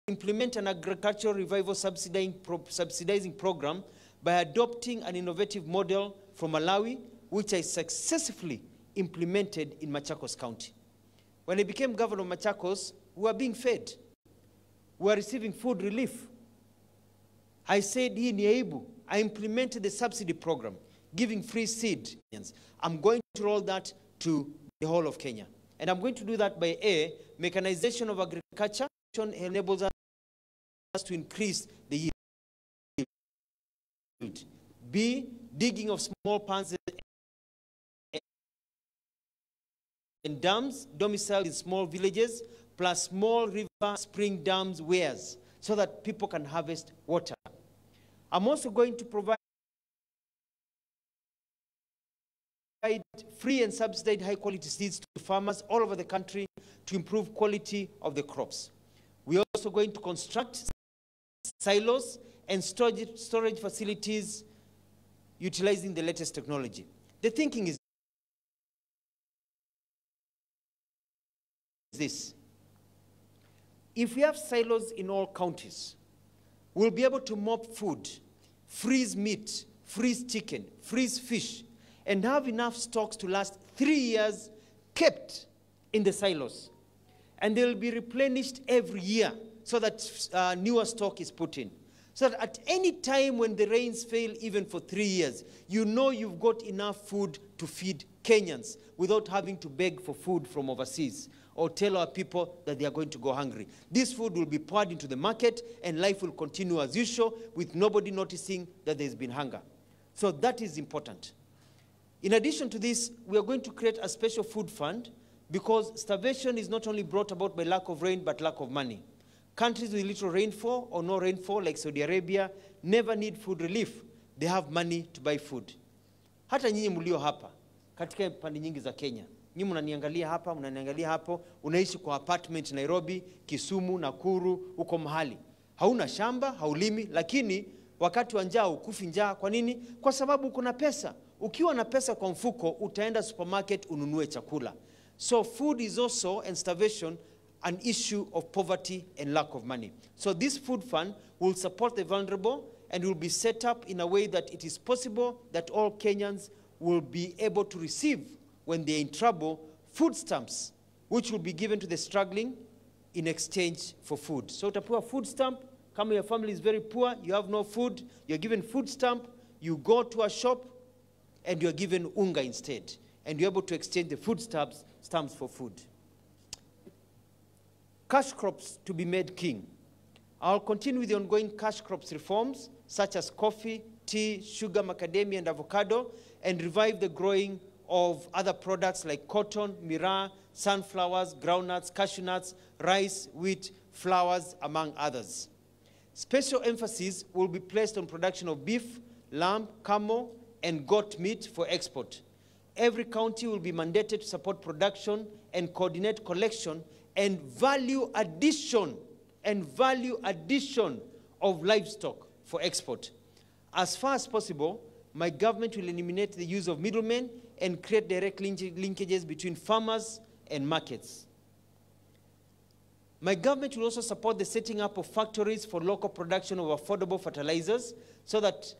implement an agricultural revival subsidizing program by adopting an innovative model from Malawi, which I successfully implemented in Machakos County. When I became governor of Machakos, we were being fed. We were receiving food relief. I said, I implemented the subsidy program, giving free seed. I'm going to roll that to the whole of Kenya. And I'm going to do that by A, mechanization of agriculture enables us to increase the yield. B, digging of small ponds and dams domiciled in small villages, plus small river spring dams weirs, so that people can harvest water. I'm also going to provide free and subsidized high-quality seeds to farmers all over the country to improve quality of the crops. We're also going to construct silos and storage facilities utilizing the latest technology. The thinking is this. If we have silos in all counties, we'll be able to mop food, freeze meat, freeze chicken, freeze fish, and have enough stocks to last 3 years kept in the silos. And they'll be replenished every year so that newer stock is put in. So that at any time when the rains fail, even for 3 years, you know you've got enough food to feed Kenyans without having to beg for food from overseas or tell our people that they are going to go hungry. This food will be poured into the market and life will continue as usual with nobody noticing that there's been hunger. So that is important. In addition to this, we are going to create a special food fund because starvation is not only brought about by lack of rain, but lack of money. Countries with little rainfall or no rainfall, like Saudi Arabia, never need food relief. They have money to buy food. Hata nyinyi mlio hapa, katika pande nyingi za Kenya, nyinyi mnaniangalia hapa, mnaniangalia hapo, unaishi kwa apartment Nairobi, Kisumu, Nakuru, uko mahali. Hauna shamba, haulimi, lakini wakati wa njaa ukufi njaa. Kwa nini? Kwa sababu kuna pesa. Ukiwa na pesa kwa mfuko, utaenda supermarket ununue chakula. So food is also, and starvation, an issue of poverty and lack of money. So this food fund will support the vulnerable and will be set up in a way that it is possible that all Kenyans will be able to receive, when they're in trouble, food stamps, which will be given to the struggling in exchange for food. So utapewa food stamp, kama your family is very poor, you have no food, you're given food stamp, you go to a shop, and you're given unga instead. And you're able to exchange the food stamps for food. Cash crops to be made king. I'll continue with the ongoing cash crops reforms, such as coffee, tea, sugar, macadamia, and avocado, and revive the growing of other products like cotton, miraa, sunflowers, groundnuts, cashew nuts, rice, wheat, flowers, among others. Special emphasis will be placed on production of beef, lamb, camel, and goat meat for export. Every county will be mandated to support production and coordinate collection and value addition of livestock for export. As far as possible, my government will eliminate the use of middlemen and create direct linkages between farmers and markets. My government will also support the setting up of factories for local production of affordable fertilizers so that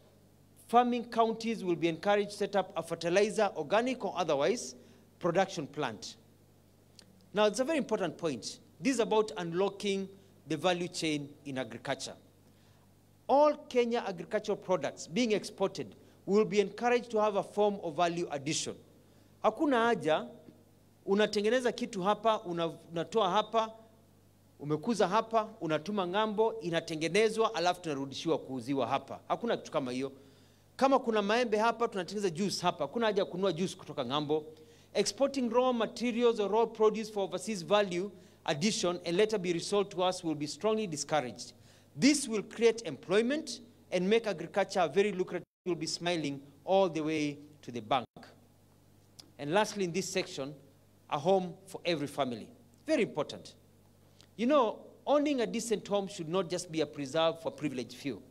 farming counties will be encouraged to set up a fertilizer, organic or otherwise, production plant. Now, it's a very important point. This is about unlocking the value chain in agriculture. All Kenya agricultural products being exported will be encouraged to have a form of value addition. Hakuna haja, unatengeneza kitu hapa, unatoa hapa, umekuza hapa, unatuma ngambo, inatengenezwa, alafu tunarudishiwa kuuziwa hapa. Hakuna kitu kama hiyo. Kama kuna maembe hapa, tunatengeneza juice hapa. Kuna haja kununua juice kutoka ngambo. Exporting raw materials or raw produce for overseas value addition and later be resold to us will be strongly discouraged. This will create employment and make agriculture very lucrative. You'll be smiling all the way to the bank. And lastly, in this section, a home for every family. Very important. You know, owning a decent home should not just be a preserve for privileged few.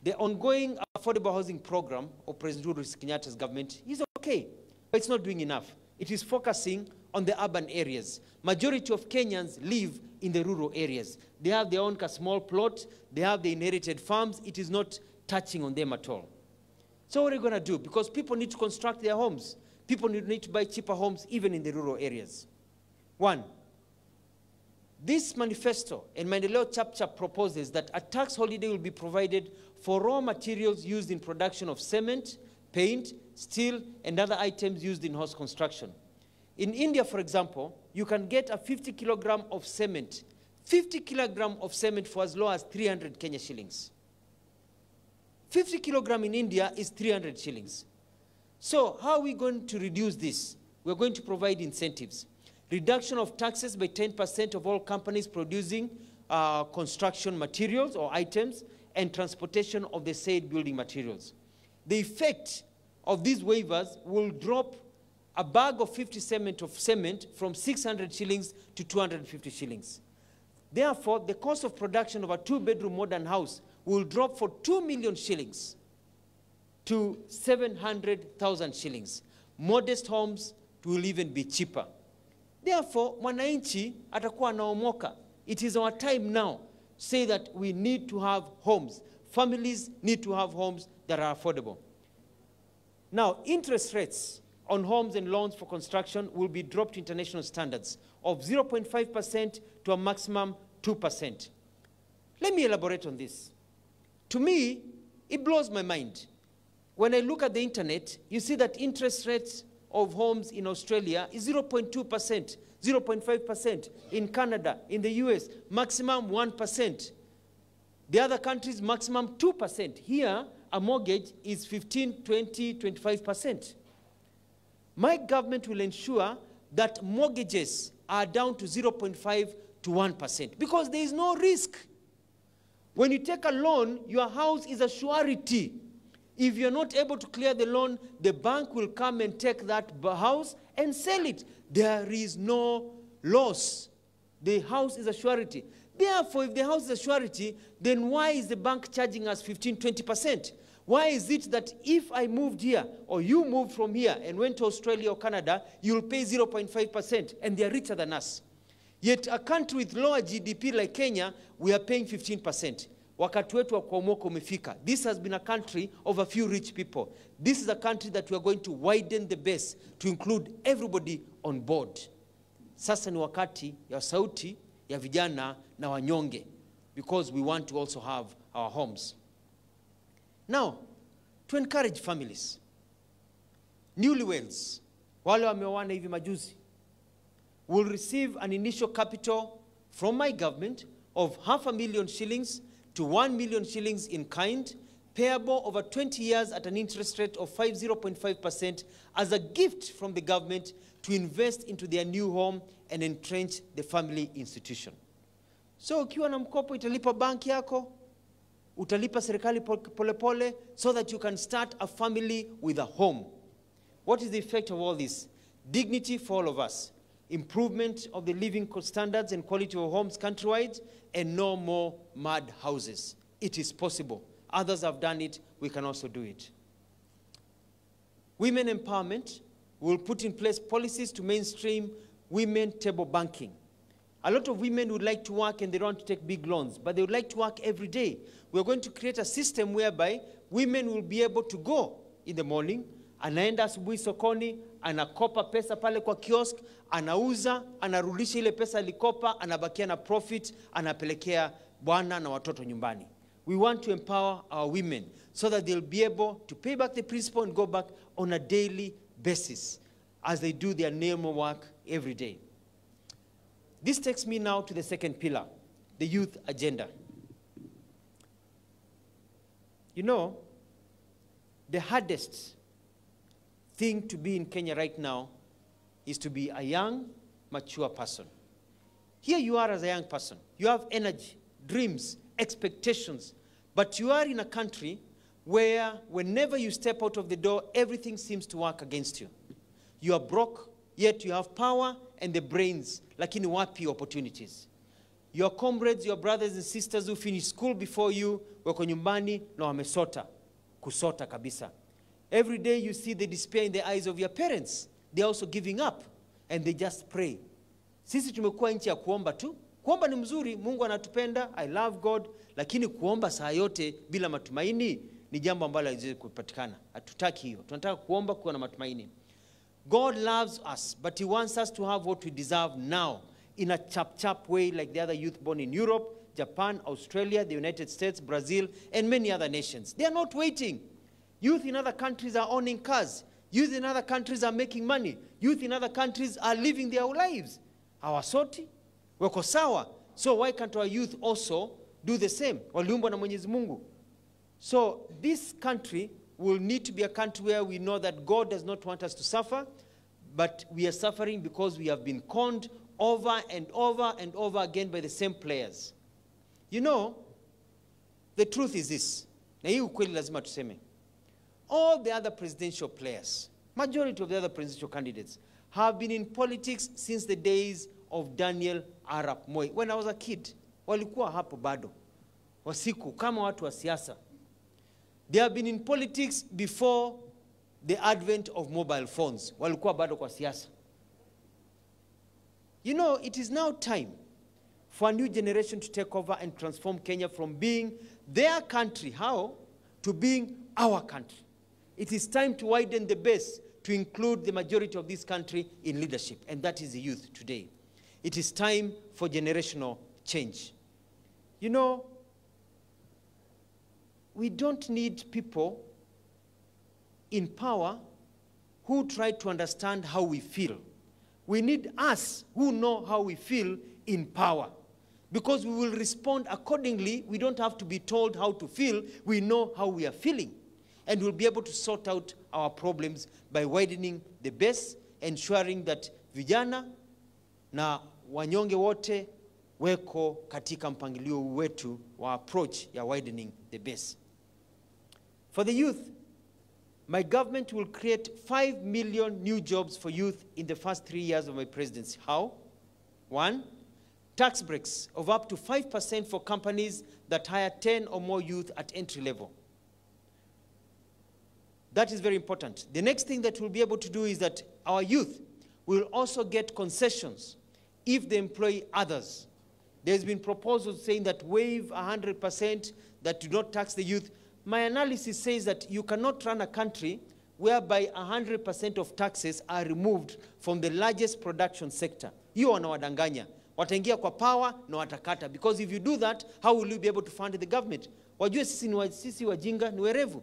The ongoing affordable housing program of President Uhuru Kenyatta's government is okay, but it's not doing enough. It is focusing on the urban areas. Majority of Kenyans live in the rural areas. They have their own small plot. They have the inherited farms. It is not touching on them at all. So what are you going to do? Because people need to construct their homes. People need to buy cheaper homes, even in the rural areas. One, this manifesto and Maendeleo Chapchap proposes that a tax holiday will be provided for raw materials used in production of cement, paint, steel, and other items used in house construction. In India, for example, you can get a 50 kilogram of cement, 50 kilogram of cement for as low as 300 Kenya shillings. 50 kilogram in India is 300 shillings. So how are we going to reduce this? We're going to provide incentives. Reduction of taxes by 10% of all companies producing construction materials or items, and transportation of the said building materials. The effect of these waivers will drop a bag of 50 cement from 600 shillings to 250 shillings. Therefore, the cost of production of a 2-bedroom modern house will drop for 2 million shillings to 700,000 shillings. Modest homes will even be cheaper. Therefore, mwananchi atakuwa anaomoka. It is our time now to say that we need to have homes. Families need to have homes that are affordable. Now, interest rates on homes and loans for construction will be dropped to international standards of 0.5% to a maximum 2%. Let me elaborate on this. To me, it blows my mind. When I look at the internet, you see that interest rates of homes in Australia is 0.2%, 0.5%. In Canada, in the US, maximum 1%. The other countries, maximum 2%. Here, a mortgage is 15, 20, 25%. My government will ensure that mortgages are down to 0.5 to 1% because there is no risk. When you take a loan, your house is a surety. If you're not able to clear the loan, the bank will come and take that house and sell it. There is no loss. The house is a surety. Therefore, if the house is a surety, then why is the bank charging us 15, 20%? Why is it that if I moved here, or you moved from here and went to Australia or Canada, you'll pay 0.5%, and they're richer than us? Yet a country with lower GDP like Kenya, we are paying 15%. Wakati wetu wa kuomoka umefika. This has been a country of a few rich people. This is a country that we are going to widen the base to include everybody on board. Sasa ni wakati ya sauti ya vijana na wanyonge, because we want to also have our homes. Now, to encourage families, newlyweds, wale wameoana hivi majuzi, will receive an initial capital from my government of 500,000 shillings to 1 million shillings in kind, payable over 20 years at an interest rate of 0.5% as a gift from the government to invest into their new home and entrench the family institution. So ukiwa na mkopo italipa banki yako, utalipa serikali polepole, so that you can start a family with a home. What is the effect of all this? Dignity for all of us. Improvement of the living standards and quality of homes countrywide, and no more mud houses. It is possible. Others have done it. We can also do it. Women empowerment will put in place policies to mainstream women table banking. A lot of women would like to work and they don't want to take big loans, but they would like to work every day. We're going to create a system whereby women will be able to go in the morning, anaenda asubuhi sokoni, anakopa pesa pale kwa kiosk, anauza, anarudisha ile pesa alikopa, anabakia na profit, anapelekea bwana na watoto nyumbani. We want to empower our women so that they'll be able to pay back the principal and go back on a daily basis as they do their normal work every day. This takes me now to the second pillar, the youth agenda. You know, the hardest thing to be in Kenya right now is to be a young, mature person. Here you are as a young person. You have energy, dreams, expectations, but you are in a country where whenever you step out of the door, everything seems to work against you. You are broke, yet you have power and the brains, lakini wapi opportunities. Your comrades, your brothers and sisters who finished school before you, wako nyumbani na wamesota, kusota kabisa. Every day you see the despair in the eyes of your parents. They're also giving up. and they just pray. Sisi tumekuwa nchi ya kuomba tu. Kuomba ni mzuri, Mungu anatupenda, I love God, lakini kuomba saa yote bila matumaini ni jambo ambalo haliwezi kupatikana. Hatutaki hiyo. Tunataka kuomba kuwa na matumaini. God loves us, but he wants us to have what we deserve now, in a chap way, like the other youth born in Europe, Japan, Australia, the United States, Brazil, and many other nations. They are not waiting. Youth in other countries are owning cars. Youth in other countries are making money. Youth in other countries are living their lives. Hawasoti, wako sawa. So why can't our youth also do the same? Waliumbwa na Mwenyezi Mungu. So this country will need to be a country where we know that God does not want us to suffer, but we are suffering because we have been conned over and over and over again by the same players. You know, the truth is this. Na hii ukweli lazima tuseme. All the other presidential players, majority of the other presidential candidates, have been in politics since the days of Daniel Arap Moi. When I was a kid, walikuwa hapo bado. Wasiku kama watu wa siasa. They have been in politics before the advent of mobile phones. Walikuwa bado kwa siasa. You know, it is now time for a new generation to take over and transform Kenya from being their country, how, to being our country. It is time to widen the base to include the majority of this country in leadership, and that is the youth today. It is time for generational change. You know, we don't need people in power who try to understand how we feel. We need us who know how we feel in power, because we will respond accordingly. We don't have to be told how to feel. We know how we are feeling, and we'll be able to sort out our problems by widening the base, ensuring that vijana na wanyonge wote weko katika mpangilio wetu wa approach ya widening the base. For the youth, my government will create 5 million new jobs for youth in the first 3 years of my presidency. How? 1, tax breaks of up to 5% for companies that hire 10 or more youth at entry level. That is very important. The next thing that we'll be able to do is that our youth will also get concessions if they employ others. There's been proposals saying that waive 100%, that do not tax the youth. My analysis says that you cannot run a country whereby 100% of taxes are removed from the largest production sector. Hiyo wanawadanganya. Wataingia kwa power na watakata. Because if you do that, how will you be able to fund the government? Wajue sisi wajinga ni werevu.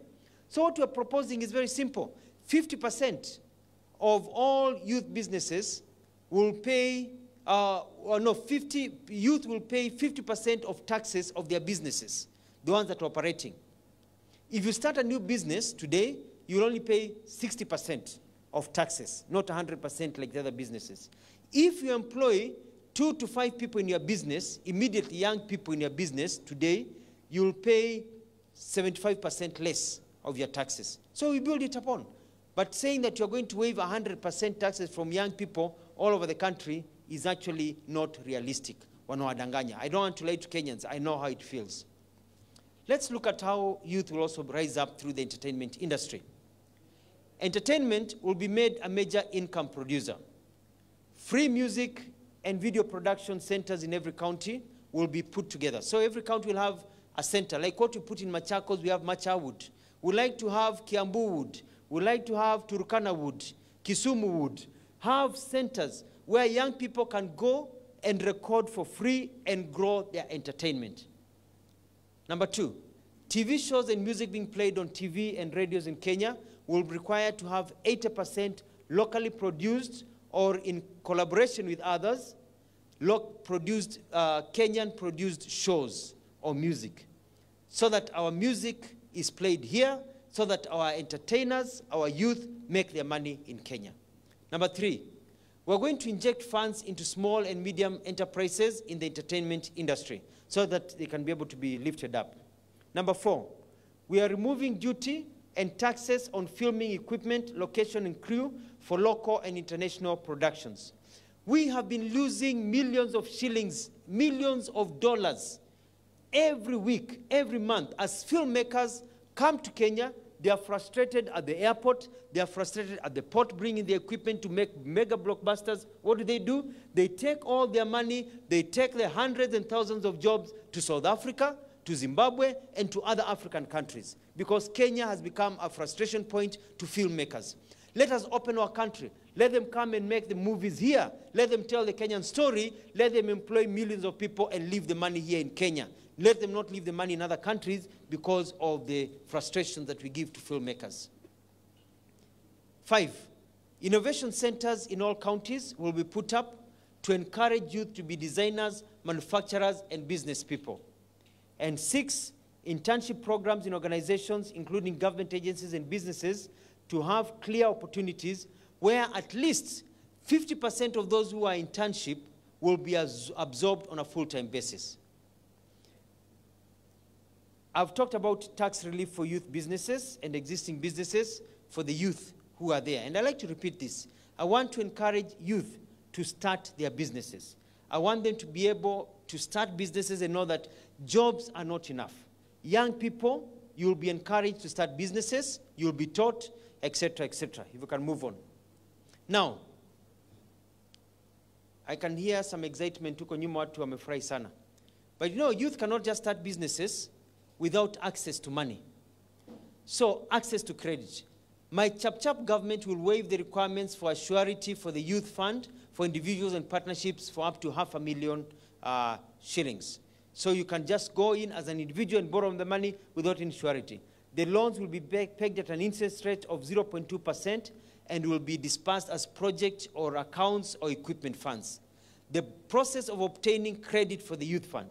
So what we're proposing is very simple. 50% of all youth businesses will pay, youth will pay 50% of taxes of their businesses, the ones that are operating. If you start a new business today, you'll only pay 60% of taxes, not 100% like the other businesses. If you employ 2 to 5 people in your business, immediately young people in your business today, you'll pay 75% less of your taxes. So we build it upon. But saying that you're going to waive 100% taxes from young people all over the country is actually not realistic. Wanawadanganya. I don't want to lie to Kenyans. I know how it feels. Let's look at how youth will also rise up through the entertainment industry. Entertainment will be made a major income producer. Free music and video production centers in every county will be put together. So every county will have a center. Like what we put in Machakos, we have Machawood. We like to have Kiambu Wood. We like to have Turkana Wood, Kisumu Wood. Have centers where young people can go and record for free and grow their entertainment. Number 2, TV shows and music being played on TV and radios in Kenya will be required to have 80% locally produced or in collaboration with others, Kenyan-produced shows or music, so that our music is played here, so that our entertainers, our youth, make their money in Kenya. Number 3, we're going to inject funds into small and medium enterprises in the entertainment industry so that they can be able to be lifted up. Number 4, we are removing duty and taxes on filming equipment, location, and crew for local and international productions. We have been losing millions of shillings, millions of dollars every week, every month, as filmmakers come to Kenya, They are frustrated at the airport. They are frustrated at the port bringing the equipment to make mega blockbusters. What do? They take all their money, they take the hundreds and thousands of jobs to South Africa, to Zimbabwe, and to other African countries, because Kenya has become a frustration point to filmmakers. Let us open our country. Let them come and make the movies here. Let them tell the Kenyan story. Let them employ millions of people and leave the money here in Kenya. Let them not leave the money in other countries because of the frustration that we give to filmmakers. 5, innovation centers in all counties will be put up to encourage youth to be designers, manufacturers, and business people. And 6, internship programs in organizations, including government agencies and businesses, to have clear opportunities where at least 50% of those who are in internship will be absorbed on a full-time basis. I've talked about tax relief for youth businesses and existing businesses for the youth who are there. And I'd like to repeat this. I want to encourage youth to start their businesses. I want them to be able to start businesses and know that jobs are not enough. Young people, you'll be encouraged to start businesses, you'll be taught, etc., etc. If we can move on. Now, I can hear some excitement huko nyuma watu wamefurahi sana. But you know, youth cannot just start businesses without access to money. So, access to credit. My Chap government will waive the requirements for a surety for the youth fund for individuals and partnerships for up to $500,000 shillings. So you can just go in as an individual and borrow the money without any surety. The loans will be pegged at an interest rate of 0.2% and will be dispersed as project or accounts or equipment funds. The process of obtaining credit for the youth fund.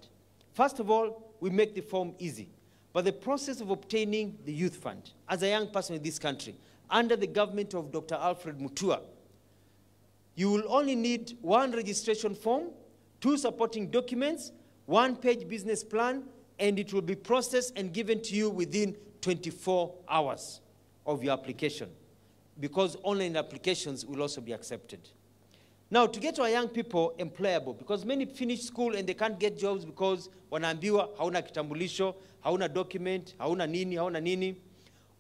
First of all, we make the form easy. But the process of obtaining the youth fund, as a young person in this country, under the government of Dr. Alfred Mutua, you will only need 1 registration form, 2 supporting documents, 1-page business plan, and it will be processed and given to you within 24 hours of your application, because online applications will also be accepted. Now, to get our young people employable, because many finish school and they can't get jobs because wanaambiwa hauna kitambulisho, hauna document, hauna nini.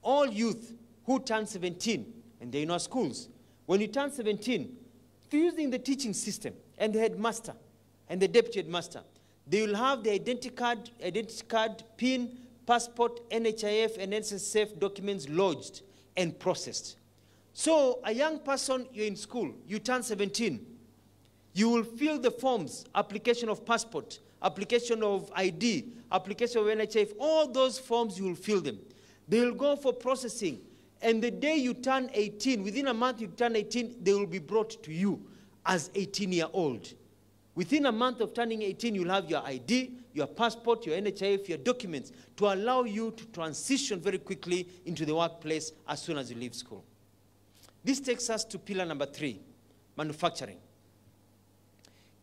All youth who turn 17, and they're in our schools, when you turn 17, using the teaching system and the headmaster and the deputy headmaster, they will have the identity card, PIN, passport, NHIF, and NSSF documents lodged and processed. So a young person, you're in school, you turn 17, you will fill the forms, application of passport, application of ID, application of NHIF, all those forms you will fill them. They will go for processing. And the day you turn 18, within a month you turn 18, they will be brought to you as 18-year-old. Within a month of turning 18, you'll have your ID, your passport, your NHIF, your documents to allow you to transition very quickly into the workplace as soon as you leave school. This takes us to pillar number 3, manufacturing.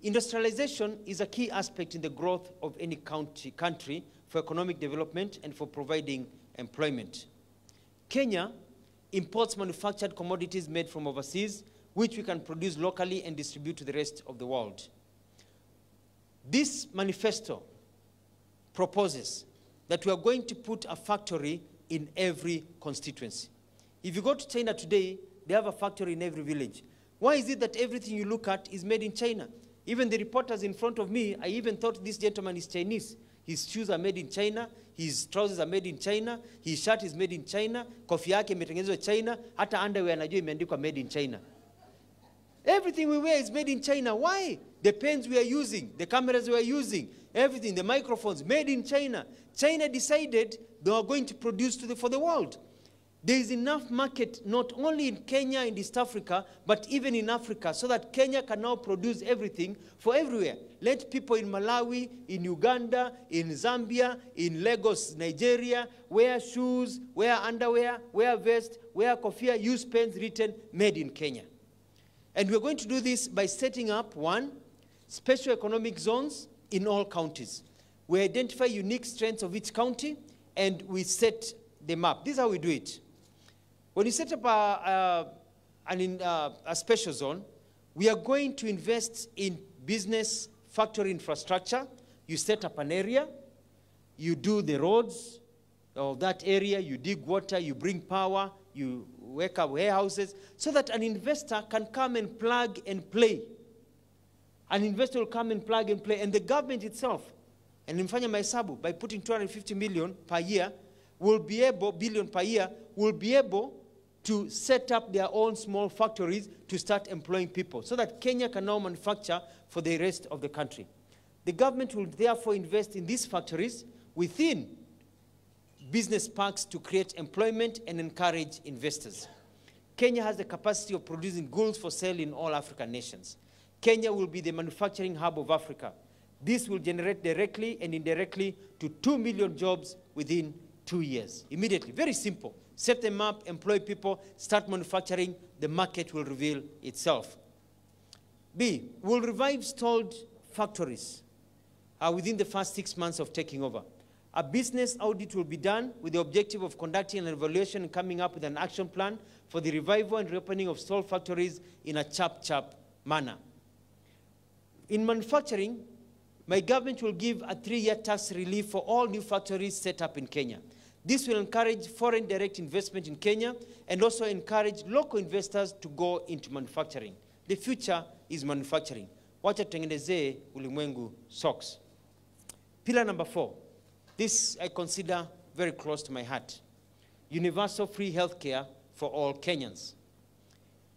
Industrialization is a key aspect in the growth of any country for economic development and for providing employment. Kenya imports manufactured commodities made from overseas, which we can produce locally and distribute to the rest of the world. This manifesto proposes that we are going to put a factory in every constituency. If you go to China today, they have a factory in every village. Why is it that everything you look at is made in China? Even the reporters in front of me, I even thought this gentleman is Chinese. His shoes are made in China, his trousers are made in China, his shirt is made in China, kofia yake imetengenezwa China, hata underwear anajua imeandikwa made in China. Everything we wear is made in China. Why? The pens we are using, the cameras we are using, everything, the microphones, made in China. China decided they are going to produce for the world. There is enough market, not only in Kenya and East Africa, but even in Africa, so that Kenya can now produce everything for everywhere. Let people in Malawi, in Uganda, in Zambia, in Lagos, Nigeria, wear shoes, wear underwear, wear vest, wear kofia, use pens written, made in Kenya. And we're going to do this by setting up, 1, special economic zones in all counties. We identify unique strengths of each county, and we set them up. This is how we do it. When you set up a special zone, we are going to invest in business factory infrastructure. You set up an area, you do the roads, of that area, you dig water, you bring power, you wake up warehouses, so that an investor can come and plug and play. An investor will come and plug and play, and the government itself, and nimfanya mahesabu, by putting 250 million per year, billion per year, will be able to set up their own small factories to start employing people, so that Kenya can now manufacture for the rest of the country. The government will therefore invest in these factories within business parks to create employment and encourage investors. Kenya has the capacity of producing goods for sale in all African nations. Kenya will be the manufacturing hub of Africa. This will generate directly and indirectly to 2 million jobs within 2 years. Immediately, very simple. Set them up, employ people, start manufacturing, the market will reveal itself. B, we'll revive stalled factories within the first 6 months of taking over. A business audit will be done with the objective of conducting an evaluation and coming up with an action plan for the revival and reopening of stalled factories in a chap-chap manner. In manufacturing, my government will give a 3-year tax relief for all new factories set up in Kenya. This will encourage foreign direct investment in Kenya and also encourage local investors to go into manufacturing. The future is manufacturing. Wacha tutengenezee ulimwengu socks. Pillar number 4. This I consider very close to my heart. Universal free healthcare for all Kenyans.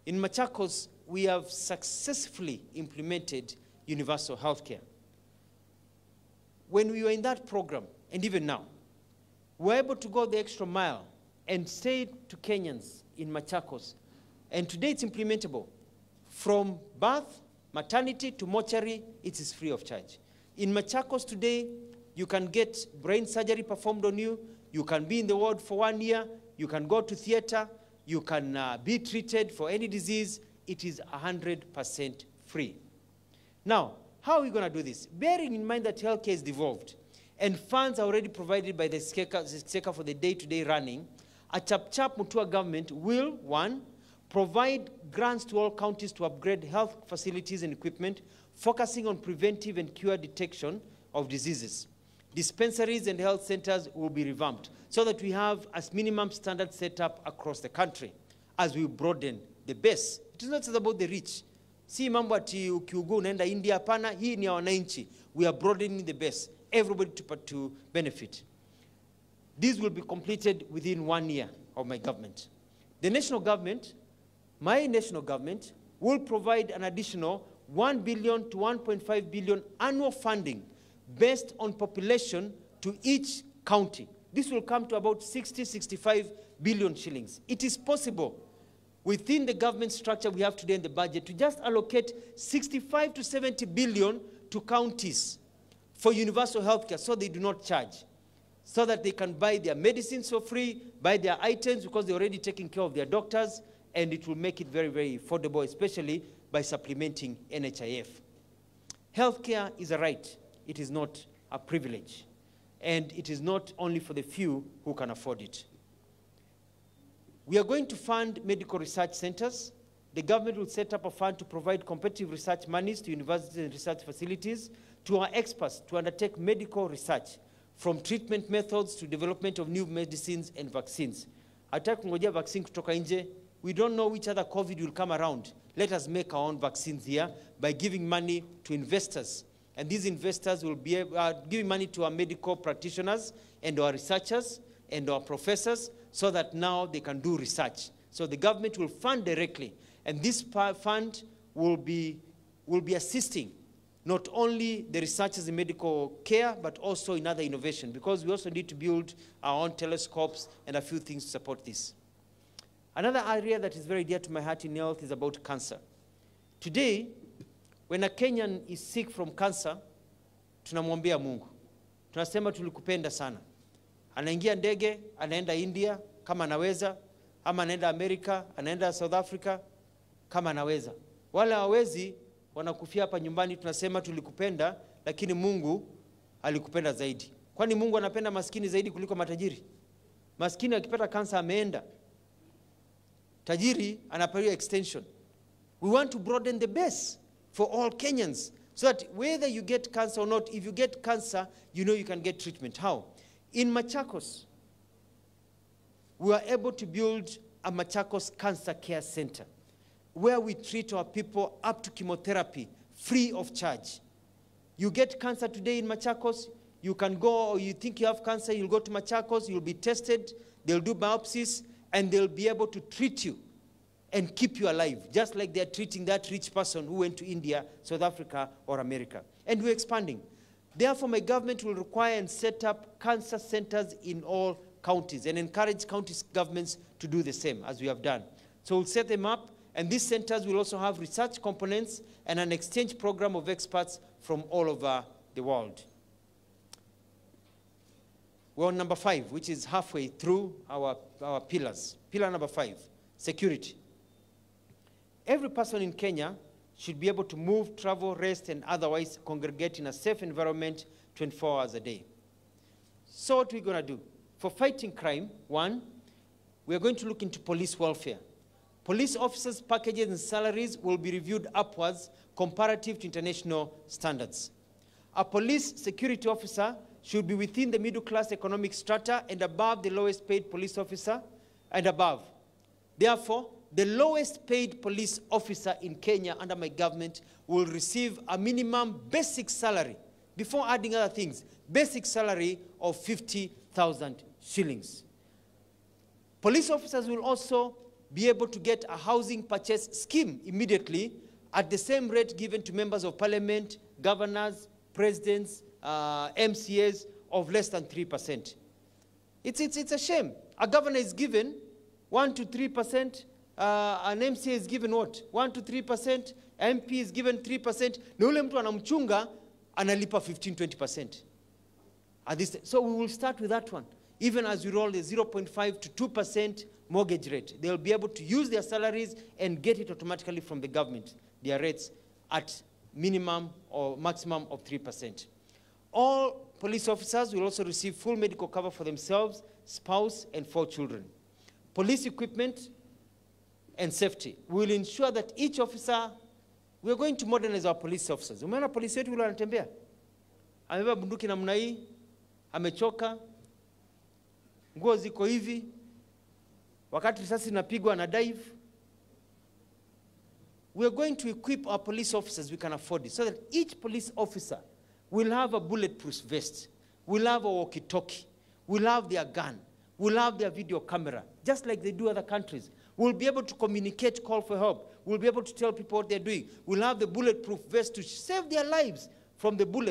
In Machakos, we have successfully implemented universal healthcare. When we were in that program, and even now, we're able to go the extra mile and say to Kenyans in Machakos, and today it's implementable. From birth, maternity to mortuary, it is free of charge. In Machakos today, you can get brain surgery performed on you, you can be in the ward for 1 year, you can go to theater, you can be treated for any disease. It is 100% free. Now, how are we going to do this? Bearing in mind that healthcare is devolved and funds are already provided by the SECA for the day-to-day running, a Chap-Chap Mutua government will, 1, provide grants to all counties to upgrade health facilities and equipment, focusing on preventive and cure detection of diseases. Dispensaries and health centers will be revamped so that we have a minimum standard set up across the country as we broaden the base. It is not just about the rich. Si mambo ati ukiugua unaenda India, hapana, hii ni ya wananchi. We are broadening the base, everybody to benefit. This will be completed within 1 year of my government. The national government, my national government, will provide an additional 1 billion to 1.5 billion annual funding based on population to each county. This will come to about 65 billion shillings. It is possible within the government structure we have today in the budget to just allocate 65 to 70 billion to counties for universal healthcare so they do not charge, so that they can buy their medicines for free, buy their items because they're already taking care of their doctors, and it will make it very, very affordable, especially by supplementing NHIF. Healthcare is a right. It is not a privilege. And it is not only for the few who can afford it. We are going to fund medical research centers. The government will set up a fund to provide competitive research monies to universities and research facilities to our experts to undertake medical research, from treatment methods to development of new medicines and vaccines. Hataki kungojea vaccine kutoka nje. We don't know which other COVID will come around. Let us make our own vaccines here by giving money to investors. And these investors will be giving money to our medical practitioners and our researchers and our professors so that now they can do research. So the government will fund directly. And this fund will be assisting not only the researchers in medical care, but also in other innovation, because we also need to build our own telescopes and a few things to support this. Another area that is very dear to my heart in health is about cancer. Today, when a Kenyan is sick from cancer, tunamwambia Mungu. Tunasema tulikupenda sana. Anaingia ndege, anaenda India kama anaweza, ama anaenda Amerika, anaenda South Africa kama anaweza. Wale hawezi wanakufia hapa nyumbani, tunasema tulikupenda, lakini Mungu alikupenda zaidi. Kwani Mungu anapenda maskini zaidi kuliko matajiri? Maskini akipata kansa ameenda. Tajiri anapewa extension. We want to broaden the base for all Kenyans, so that whether you get cancer or not, if you get cancer, you know you can get treatment. How? In Machakos, we were able to build a Machakos Cancer Care Center where we treat our people up to chemotherapy free of charge. You get cancer today in Machakos, you can go, or you think you have cancer, you'll go to Machakos, you'll be tested, they'll do biopsies, and they'll be able to treat you and keep you alive, just like they're treating that rich person who went to India, South Africa, or America. And we're expanding. Therefore, my government will require and set up cancer centers in all counties and encourage county governments to do the same, as we have done. So we'll set them up, and these centers will also have research components and an exchange program of experts from all over the world. We're on number 5, which is halfway through our pillars. Pillar number 5, security. Every person in Kenya should be able to move, travel, rest, and otherwise congregate in a safe environment 24 hours a day. So what we're going to do? For fighting crime, 1, we are going to look into police welfare. Police officers' packages and salaries will be reviewed upwards comparative to international standards. A police security officer should be within the middle-class economic strata and above the lowest paid police officer and above. Therefore, the lowest paid police officer in Kenya under my government will receive a minimum basic salary, before adding other things, basic salary of 50,000 shillings. Police officers will also be able to get a housing purchase scheme immediately at the same rate given to members of parliament, governors, presidents, MCAs of less than 3%. It's a shame. A governor is given 1 to 3%, an MCA is given what? 1 to 3%, MP is given 3%, na ule mtu anamchunga analipa 15-20%. So we will start with that one. Even as we roll the 0.5 to 2% mortgage rate, they'll be able to use their salaries and get it automatically from the government, their rates at minimum or maximum of 3%. All police officers will also receive full medical cover for themselves, spouse, and 4 children. Police equipment and safety. We will ensure that each officer, we are going to modernize our police officers. Umeona polisi wetu vile wanatembea? Amebeba bunduki namna hii, amechoka, nguo ziko hivi, wakati risasi inapigwa na dive. We are going to equip our police officers, we can afford it, so that each police officer will have a bulletproof vest, will have a walkie-talkie, will have their gun, will have their video camera, just like they do other countries. We'll be able to communicate, call for help. We'll be able to tell people what they're doing. We'll have the bulletproof vest to save their lives from the bullet.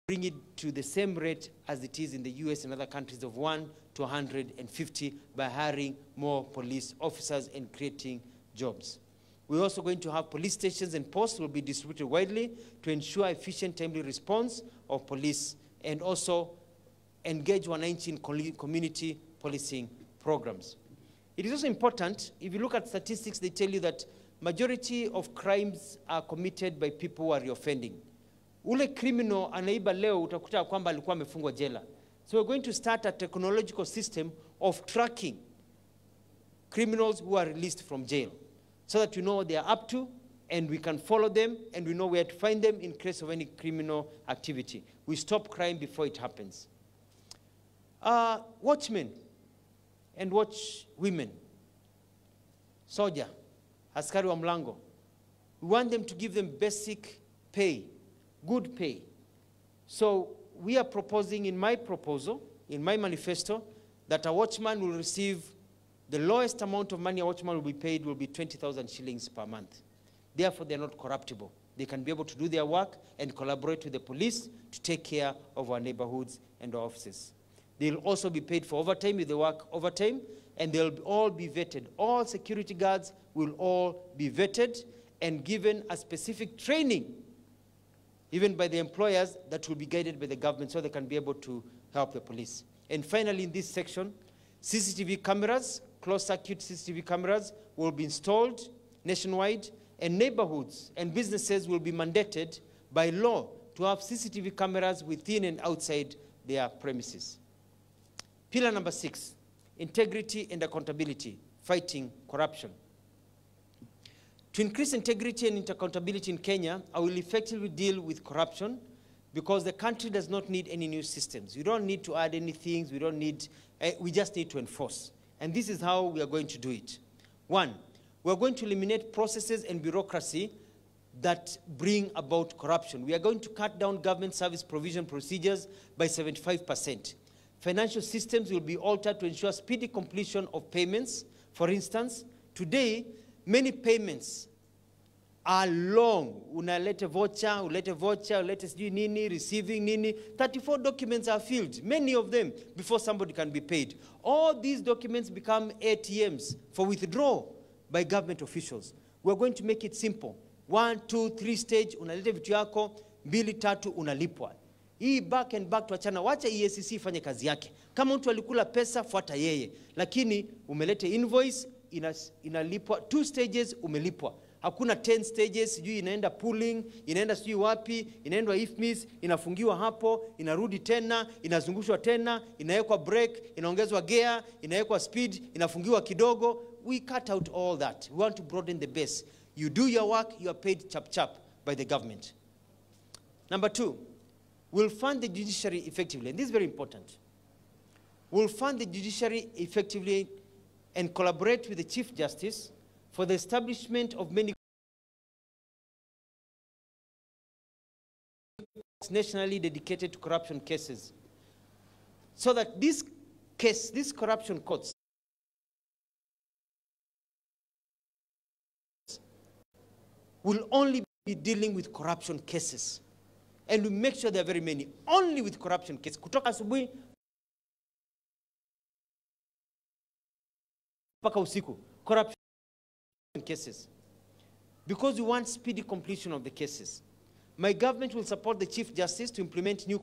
Bring it to the same rate as it is in the US and other countries of 1 to 150 by hiring more police officers and creating jobs. We're also going to have police stations and posts will be distributed widely to ensure efficient, timely response of police and also engage wananchi in community policing programs. It is also important, if you look at statistics, they tell you that majority of crimes are committed by people who are reoffending. Ule criminal anaiba leo utakuta kwamba alikuwa amefungwa jela. So we're going to start a technological system of tracking criminals who are released from jail so that you know what they are up to and we can follow them and we know where to find them in case of any criminal activity. We stop crime before it happens. Watchmen and watch women, soldier, askari wa mlango. We want them to give them basic pay, good pay. So we are proposing in my proposal, in my manifesto, that a watchman will receive the lowest amount of money a watchman will be paid will be 20,000 shillings per month. Therefore, they're not corruptible. They can be able to do their work and collaborate with the police to take care of our neighborhoods and our offices. They'll also be paid for overtime if they work overtime, and they'll all be vetted. All security guards will all be vetted and given a specific training, even by the employers, that will be guided by the government so they can be able to help the police. And finally, in this section, CCTV cameras, closed-circuit CCTV cameras will be installed nationwide, and neighborhoods and businesses will be mandated by law to have CCTV cameras within and outside their premises. Pillar number 6, integrity and accountability, fighting corruption. To increase integrity and accountability in Kenya, I will effectively deal with corruption because the country does not need any new systems. We don't need to add anything. We just need to enforce. And this is how we are going to do it. One, we are going to eliminate processes and bureaucracy that bring about corruption. We are going to cut down government service provision procedures by 75%. Financial systems will be altered to ensure speedy completion of payments. For instance, today, many payments are long. Unalete voucher, ulete sijui nini, receiving nini. 34 documents are filled, many of them, before somebody can be paid. All these documents become ATMs for withdrawal by government officials. We're going to make it simple. 1, 2, 3 stage, unalete vitu yako, 2, 3, unalipwa. Hii back and back tuachana, wacha EACC ifanye kazi yake. Kama mtu alikula pesa, fuata yeye. Lakini umelete invoice, inalipwa, 2 stages umelipwa. Hakuna 10 stages, sijui inaenda pooling, inaenda sijui wapi, inaenda IFMIS, inafungiwa hapo, inarudi tena, inazungushwa tena, inawekwa break, inaongezwa gear, inawekwa speed, inafungiwa kidogo. We cut out all that. We want to broaden the base. You do your work, you are paid chap by the government. Number 2, we'll fund the judiciary effectively. And this is very important. We'll fund the judiciary effectively and collaborate with the Chief Justice for the establishment of many courts nationally dedicated to corruption cases, so that these corruption courts will only be dealing with corruption cases. And we make sure there are very many, only with corruption cases. Kutoka asubuhi mpaka usiku, corruption cases. Because we want speedy completion of the cases. My government will support the Chief Justice to implement new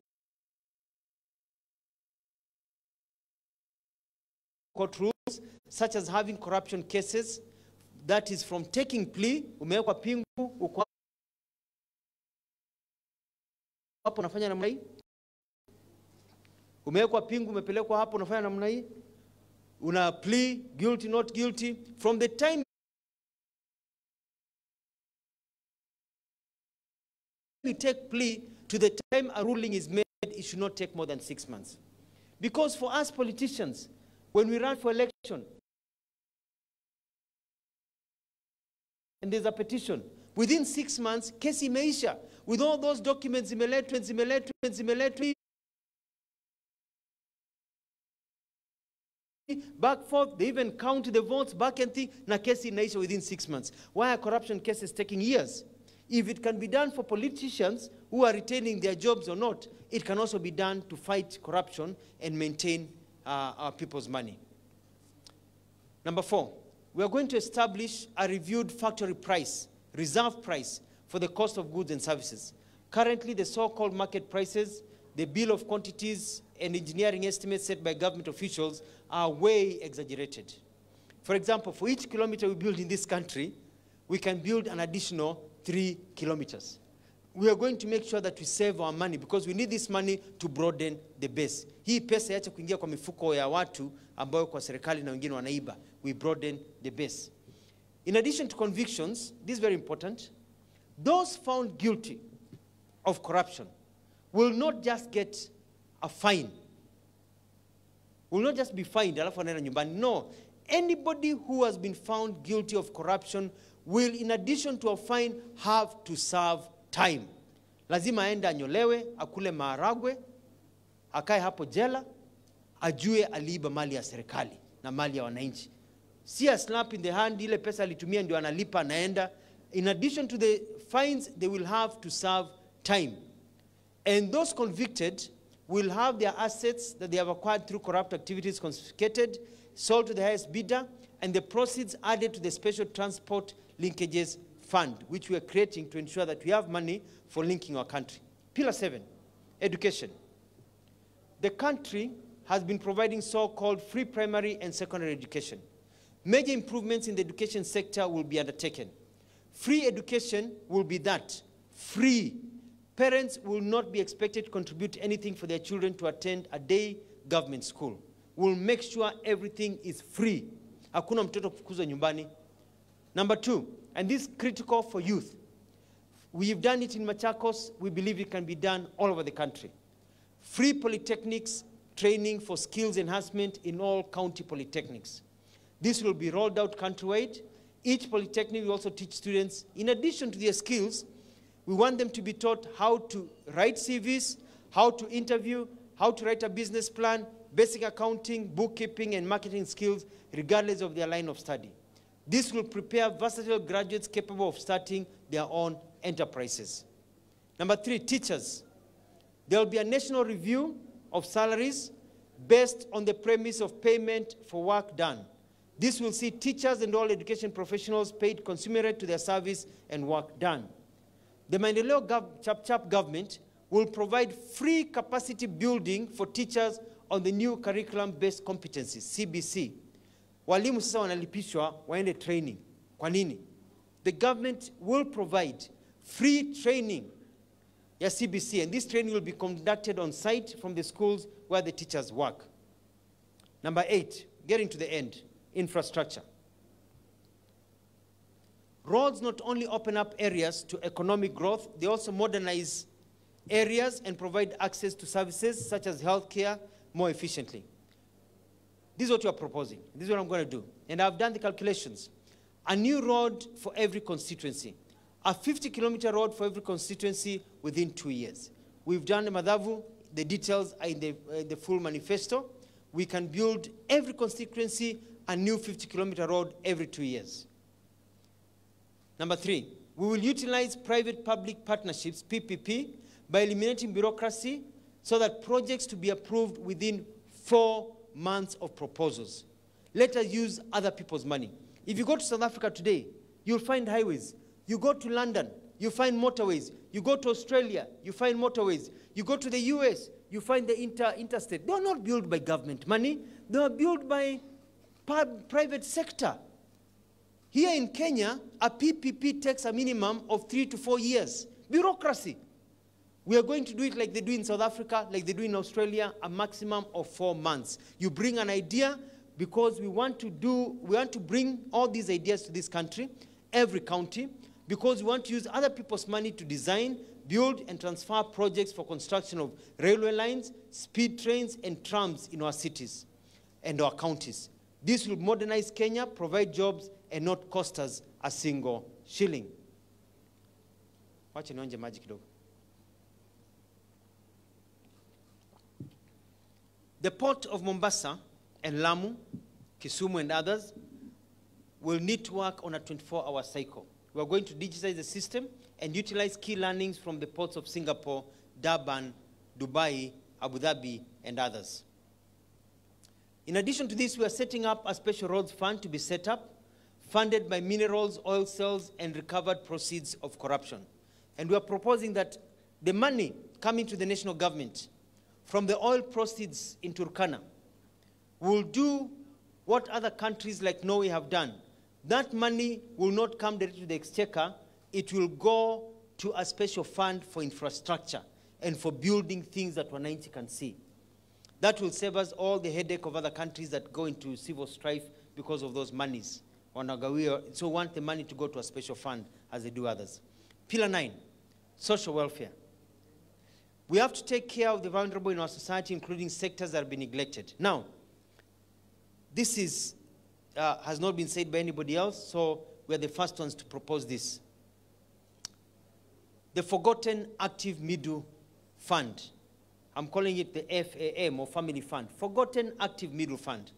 court rules, such as having corruption cases, that is from taking plea, umewekwa pingu, uko hapo unafanya namna hii. Umewekwa pingu, umepelekwa hapo unafanya namna hii. Una plea, guilty, not guilty. From the time we take plea to the time a ruling is made, it should not take more than 6 months. Because for us politicians, when we run for election, and there's a petition, within 6 months, kesi imeisha. With all those documents, zimeletwa, back forth, they even count the votes back and think, na kesi inaisha within 6 months. Why are corruption cases taking years? If it can be done for politicians who are retaining their jobs or not, it can also be done to fight corruption and maintain our people's money. Number 4, we are going to establish a reviewed factory price, reserve price, for the cost of goods and services. Currently, the so-called market prices, the bill of quantities, and engineering estimates set by government officials are way exaggerated. For example, for each kilometer we build in this country, we can build an additional 3 kilometers. We are going to make sure that we save our money, because we need this money to broaden the base. Hii pesa yache kuingia kwa mifuko ya watu ambayo kwa serikali na wengine wanaiba. We broaden the base. In addition to convictions, this is very important, those found guilty of corruption will not just get a fine. Will not just be fined, alafu anaenda nyumbani. No. Anybody who has been found guilty of corruption will, in addition to a fine, have to serve time. Lazima aende anyolewe, akule maharagwe, akae hapo jela, ajue aliiba mali ya serikali na mali ya wananchi. Si a slap in the hand, ile pesa alitumia ndio analipa anaenda. In addition to the fines, they will have to serve time. And those convicted will have their assets that they have acquired through corrupt activities confiscated, sold to the highest bidder, and the proceeds added to the Special Transport Linkages Fund, which we are creating to ensure that we have money for linking our country. Pillar 7, education. The country has been providing so-called free primary and secondary education. Major improvements in the education sector will be undertaken. Free education will be that, free. Parents will not be expected to contribute anything for their children to attend a day government school. We'll make sure everything is free. Hakuna mtoto kufukuzwa nyumbani. Number 2, and this is critical for youth. We've done it in Machakos. We believe it can be done all over the country. Free polytechnics training for skills enhancement in all county polytechnics. This will be rolled out countrywide. Each polytechnic will also teach students, in addition to their skills, we want them to be taught how to write CVs, how to interview, how to write a business plan, basic accounting, bookkeeping, and marketing skills, regardless of their line of study. This will prepare versatile graduates capable of starting their own enterprises. Number 3, teachers. There will be a national review of salaries based on the premise of payment for work done. This will see teachers and all education professionals paid commensurate to their service and work done. The Maendeleo Chapchap government will provide free capacity building for teachers on the new curriculum-based competencies, CBC. Walimu sasa wanalipishwa waende training. Kwa nini? The government will provide free training ya CBC, and this training will be conducted on site from the schools where the teachers work. Number 8, getting to the end, infrastructure. Roads not only open up areas to economic growth, they also modernize areas and provide access to services such as healthcare more efficiently. This is what you are proposing. This is what I'm going to do. And I've done the calculations. A new road for every constituency. A 50-kilometer road for every constituency within 2 years. We've done the Madhavu. The details are in the full manifesto. We can build every constituency a new 50-kilometer road every 2 years. Number 3, we will utilize private-public partnerships, PPP, by eliminating bureaucracy so that projects to be approved within 4 months of proposals. Let us use other people's money. If you go to South Africa today, you'll find highways. You go to London, you find motorways. You go to Australia, you find motorways. You go to the US, you find the interstate. They are not built by government money. They are built by private sector. Here in Kenya, a PPP takes a minimum of 3 to 4 years. Bureaucracy. We are going to do it like they do in South Africa, like they do in Australia, a maximum of 4 months. You bring an idea because we want to bring all these ideas to this country, every county, because we want to use other people's money to design, build, and transfer projects for construction of railway lines, speed trains, and trams in our cities and our counties. This will modernize Kenya, provide jobs, and not cost us a single shilling. Wacha nionje maji kidogo. The port of Mombasa and Lamu, Kisumu, and others will need to work on a 24-hour cycle. We are going to digitize the system and utilize key learnings from the ports of Singapore, Durban, Dubai, Abu Dhabi, and others. In addition to this, we are setting up a special roads fund to be set up, funded by minerals, oil sales, and recovered proceeds of corruption. And we are proposing that the money coming to the national government from the oil proceeds in Turkana will do what other countries like Norway have done. That money will not come directly to the exchequer. It will go to a special fund for infrastructure and for building things that Wananchi can see. That will save us all the headache of other countries that go into civil strife because of those monies. So we want the money to go to a special fund as they do others. Pillar 9, social welfare. We have to take care of the vulnerable in our society, including sectors that have been neglected. Now, this has not been said by anybody else, so we're the first ones to propose this. The Forgotten Active Middle Fund. I'm calling it the FAM, or Family Fund. Forgotten Active Middle Fund.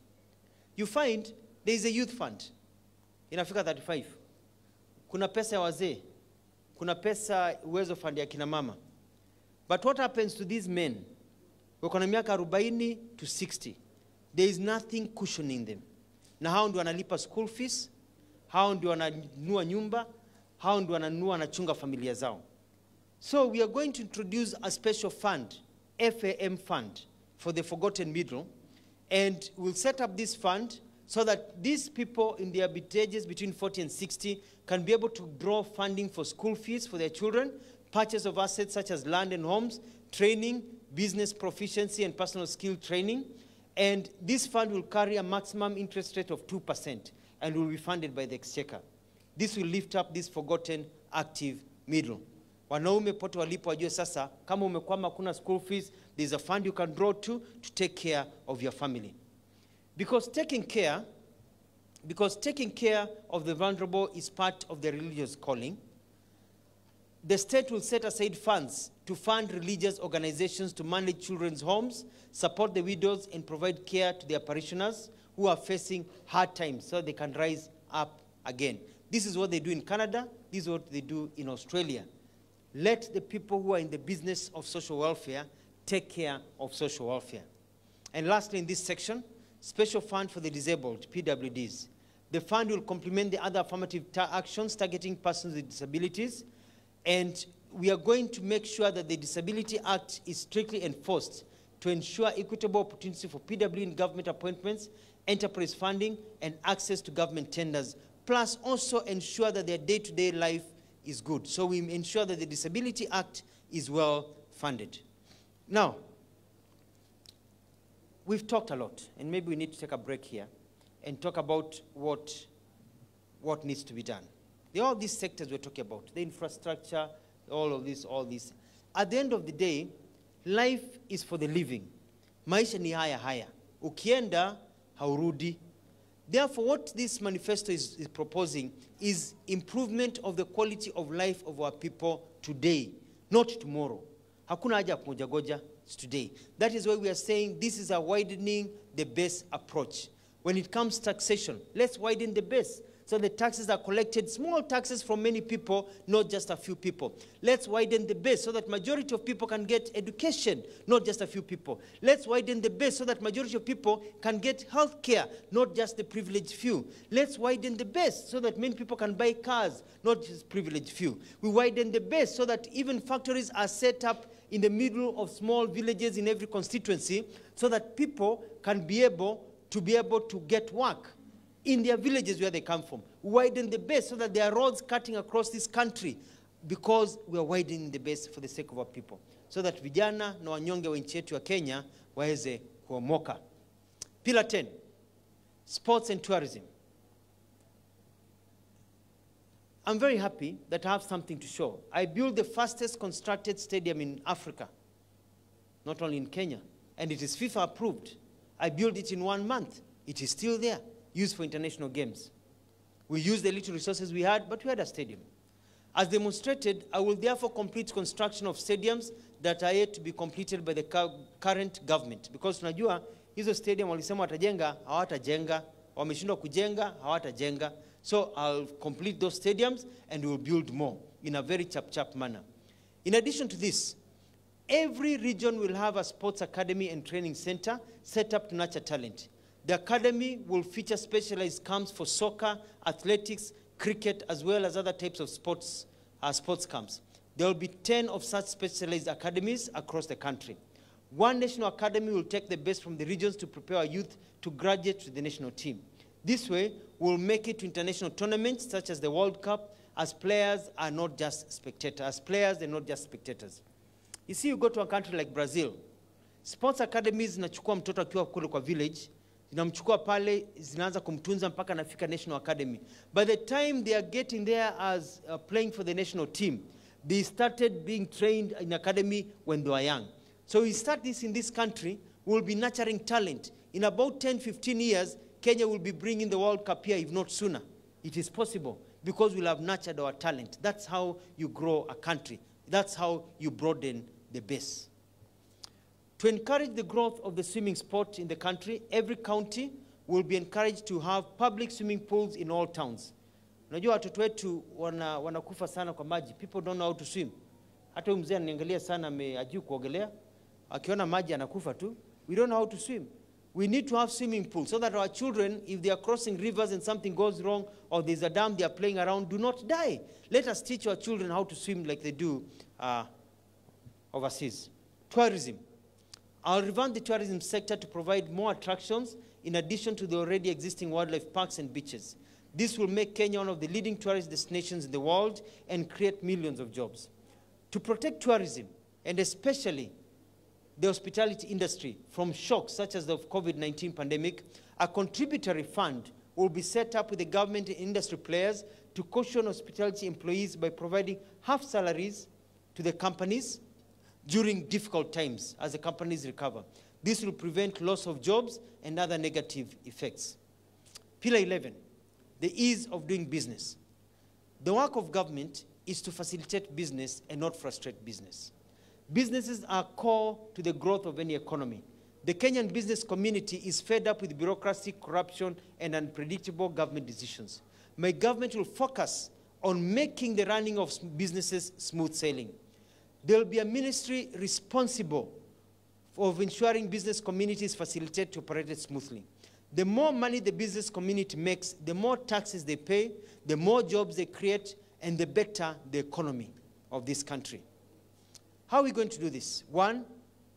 You find there is a youth fund in Africa 35. Kuna pesa ya wazee. Kuna pesa uwezo fund ya kina mama. But what happens to these men? Wako na miaka 40 to 60. There is nothing cushioning them. Na hao ndio wanalipa school fees, hao ndio wananunua nyumba, hao ndio wanachunga familia zao. So we are going to introduce a special fund, FAM fund, for the forgotten middle, and we'll set up this fund so that these people in their ages between 40 and 60 can be able to draw funding for school fees for their children, purchase of assets such as land and homes, training, business proficiency, and personal skill training. And this fund will carry a maximum interest rate of 2% and will be funded by the exchequer. This will lift up this forgotten active middle. Wanaume pote walipo wajue sasa, kama umekwama kuna school fees, there's a fund you can draw to take care of your family. Because taking care of the vulnerable is part of the religious calling, the state will set aside funds to fund religious organizations to manage children's homes, support the widows, and provide care to their parishioners who are facing hard times so they can rise up again. This is what they do in Canada. This is what they do in Australia. Let the people who are in the business of social welfare take care of social welfare. And lastly, in this section, Special Fund for the Disabled, PWDs. The fund will complement the other affirmative actions targeting persons with disabilities, and we are going to make sure that the Disability Act is strictly enforced to ensure equitable opportunity for PW in government appointments, enterprise funding, and access to government tenders, plus also ensure that their day-to-day life is good. So we ensure that the Disability Act is well funded. Now, we've talked a lot, and maybe we need to take a break here and talk about what needs to be done. All these sectors we're talking about, the infrastructure, all this. At the end of the day, life is for the living. Maisha ni haya haya. Ukienda, haurudi. Therefore, what this manifesto is proposing is improvement of the quality of life of our people today, not tomorrow. Hakuna haja kumoja-goja, it's today. That is why we are saying this is a widening the base approach. When it comes to taxation, let's widen the base. So the taxes are collected, small taxes from many people, not just a few people. Let's widen the base so that majority of people can get education, not just a few people. Let's widen the base so that majority of people can get health care, not just the privileged few. Let's widen the base so that many people can buy cars, not just privileged few. We widen the base so that even factories are set up in the middle of small villages in every constituency so that people can be able to get work in their villages where they come from. Widen the base so that there are roads cutting across this country, because we are widening the base for the sake of our people, so that vijana na wanyonge wa nchi yetu ya Kenya waweze kuomoka. Pillar 10, sports and tourism. I'm very happy that I have something to show. I built the fastest constructed stadium in Africa, not only in Kenya, and it is FIFA approved. I built it in 1 month. It is still there, used for international games. We used the little resources we had, but we had a stadium. As demonstrated, I will therefore complete construction of stadiums that are yet to be completed by the current government. Because tunajua, hizo stadium walisema watajenga, hawatajenga, wameshindwa kujenga, hawatajenga. So I'll complete those stadiums and we'll build more in a very chap-chap manner. In addition to this, every region will have a sports academy and training center set up to nurture talent. The academy will feature specialized camps for soccer, athletics, cricket, as well as other types of sports camps. There will be 10 of such specialized academies across the country. One national academy will take the best from the regions to prepare our youth to graduate to the national team. This way, we'll make it to international tournaments such as the World Cup, as players are not just spectators. As players, they're not just spectators. You see, you go to a country like Brazil, sports academies zinachukua mtoto akiwa kule kwa village, zinamchukua pale, zinaanza kumtunza mpaka nafika national academy. By the time they are getting there as playing for the national team, they started being trained in academy when they were young. So we start this in this country, we'll be nurturing talent. In about 10, 15 years, Kenya will be bringing the World Cup here, if not sooner. It is possible because we'll have nurtured our talent. That's how you grow a country. That's how you broaden the base. To encourage the growth of the swimming sport in the country, every county will be encouraged to have public swimming pools in all towns. Unajua watoto wetu wanakufa sana kwa maji. People don't know how to swim. Hata mzee ananiangalia sana hajui kuogelea. Akiona maji anakufa tu. We don't know how to swim. We need to have swimming pools so that our children, if they are crossing rivers and something goes wrong or there's a dam they are playing around, do not die. Let us teach our children how to swim like they do overseas. Tourism. I'll revamp the tourism sector to provide more attractions in addition to the already existing wildlife parks and beaches. This will make Kenya one of the leading tourist destinations in the world and create millions of jobs. To protect tourism, and especially the hospitality industry from shocks such as the COVID-19 pandemic, a contributory fund will be set up with the government and industry players to caution hospitality employees by providing half salaries to the companies during difficult times as the companies recover. This will prevent loss of jobs and other negative effects. Pillar 11, the ease of doing business. The work of government is to facilitate business and not frustrate business. Businesses are core to the growth of any economy. The Kenyan business community is fed up with bureaucracy, corruption, and unpredictable government decisions. My government will focus on making the running of businesses smooth sailing. There will be a ministry responsible for ensuring business communities facilitate to operate it smoothly. The more money the business community makes, the more taxes they pay, the more jobs they create, and the better the economy of this country. How are we going to do this? One,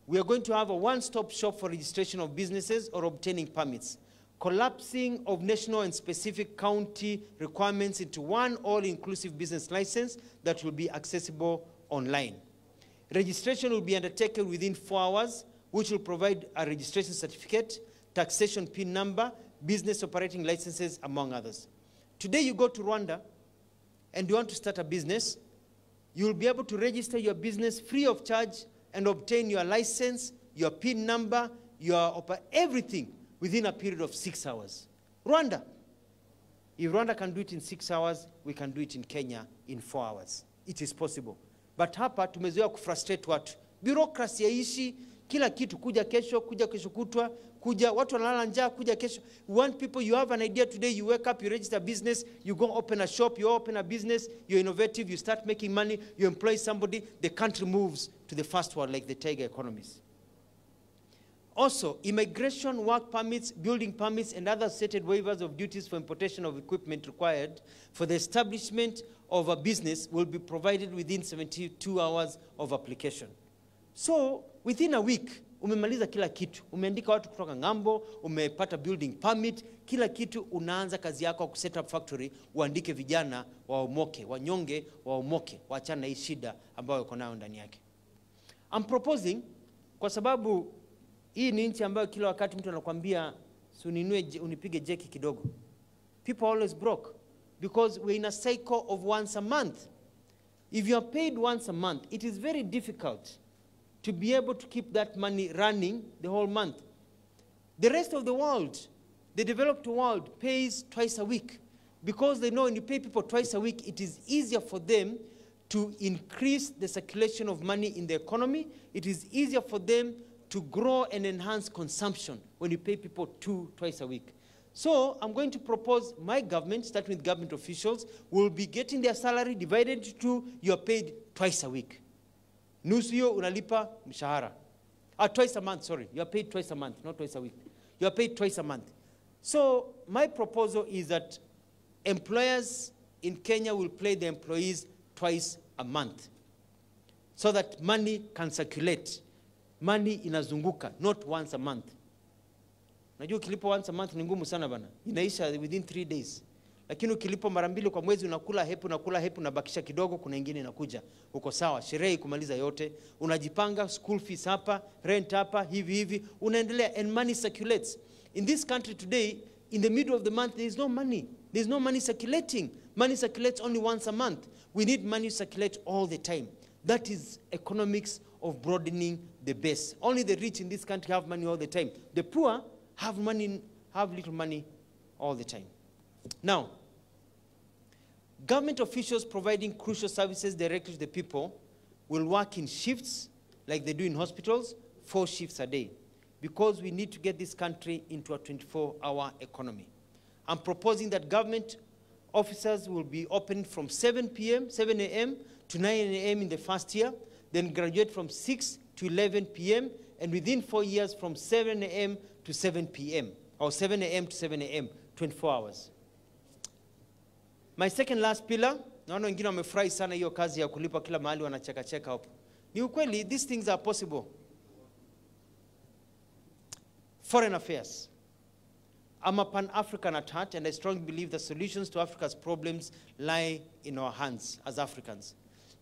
we are going to have a one-stop shop for registration of businesses or obtaining permits, collapsing of national and specific county requirements into one all-inclusive business license that will be accessible online. Registration will be undertaken within 4 hours, which will provide a registration certificate, taxation PIN number, business operating licenses, among others. Today you go to Rwanda and you want to start a business, you will be able to register your business free of charge and obtain your license, your PIN number, everything within a period of 6 hours. Rwanda. If Rwanda can do it in 6 hours, we can do it in Kenya in 4 hours. It is possible. But hapa tumezoea kufrustrate watu. Bureaucracy haishi, kila kitu kuja kesho kutwa, watu wanalala njaa kuja kesho. We want people, you have an idea today, you wake up, you register a business, you go open a shop, you open a business, you're innovative, you start making money, you employ somebody, the country moves to the first world like the tiger economies. Also, immigration, work permits, building permits, and other stated waivers of duties for importation of equipment required for the establishment of a business will be provided within 72 hours of application. So, within a week, umemaliza kila kitu. Umeandika watu kutoka ngambo, umepata building permit, kila kitu unaanza kazi yako ku set up factory, uandike vijana waomoke, wanyonge waomoke, waachane na hii shida ambayo uko nayo ndani yake. I'm proposing, kwa sababu hii ni nchi ambayo kila wakati mtu anakuambia unipige jeki kidogo. People always broke because we're in a cycle of once a month. If you are paid once a month, it is very difficult to be able to keep that money running the whole month. The rest of the world, the developed world, pays twice a week because they know when you pay people twice a week, it is easier for them to increase the circulation of money in the economy. It is easier for them to grow and enhance consumption when you pay people twice a week. So I'm going to propose my government, starting with government officials, will be getting their salary divided into you are paid twice a week. Nusu hiyo unalipa mshahara. Twice a month, sorry. You are paid twice a month, not twice a week. You are paid twice a month. So my proposal is that employers in Kenya will pay the employees twice a month so that money can circulate. Money inazunguka, not once a month. Najua ukilipo once a month ni ngumu sana bana. Inaisha within 3 days. Lakini ukilipo mara mbili kwa mwezi unakula hepu unabakisha kidogo, kuna ingine inakuja. Uko sawa, sherehe kumaliza yote, unajipanga, school fees hapa, rent hapa, hivi, unaendelea and money circulates. In this country today, in the middle of the month there is no money. There is no money circulating. Money circulates only once a month. We need money to circulate all the time. That is economics of broadening the base. Only the rich in this country have money all the time. The poor have little money all the time. Now, government officials providing crucial services directly to the people will work in shifts like they do in hospitals, 4 shifts a day, because we need to get this country into a 24-hour economy. I'm proposing that government officers will be open from 7 a.m. to 9 a.m. in the first year, then graduate from 6 to 11 p.m., and within 4 years from 7 a.m. to 7 p.m., or 7 a.m. to 7 a.m., 24 hours. My second last pillar, naona wengine wamefurahi sana hiyo kazi ya kulipa kila mahali wanacheka hapo. Ni ukweli, these things are possible. Foreign affairs. I'm a Pan-African at heart, and I strongly believe the solutions to Africa's problems lie in our hands as Africans.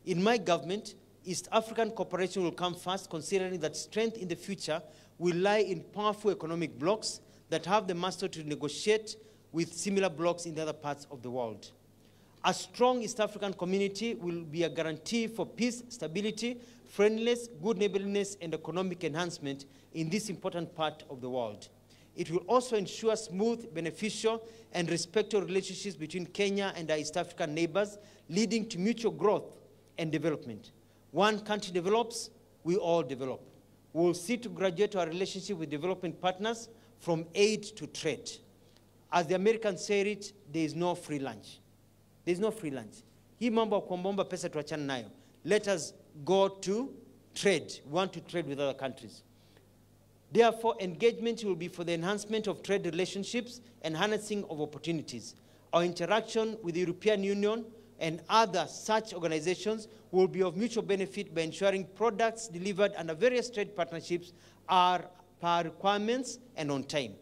In my government, East African cooperation will come first, considering that strength in the future will lie in powerful economic blocs that have the muscle to negotiate with similar blocs in the other parts of the world. A strong East African community will be a guarantee for peace, stability, friendliness, good neighborliness, and economic enhancement in this important part of the world. It will also ensure smooth, beneficial, and respectful relationships between Kenya and our East African neighbors, leading to mutual growth and development. One country develops, we all develop. We will seek to graduate our relationship with development partners from aid to trade. As the Americans say it, there is no free lunch. There is no free lunch. Hii mambo kuomba pesa tuachane nayo. Let us go to trade. We want to trade with other countries. Therefore, engagement will be for the enhancement of trade relationships and harnessing of opportunities. Our interaction with the European Union and other such organizations will be of mutual benefit by ensuring products delivered under various trade partnerships are per requirements and on time.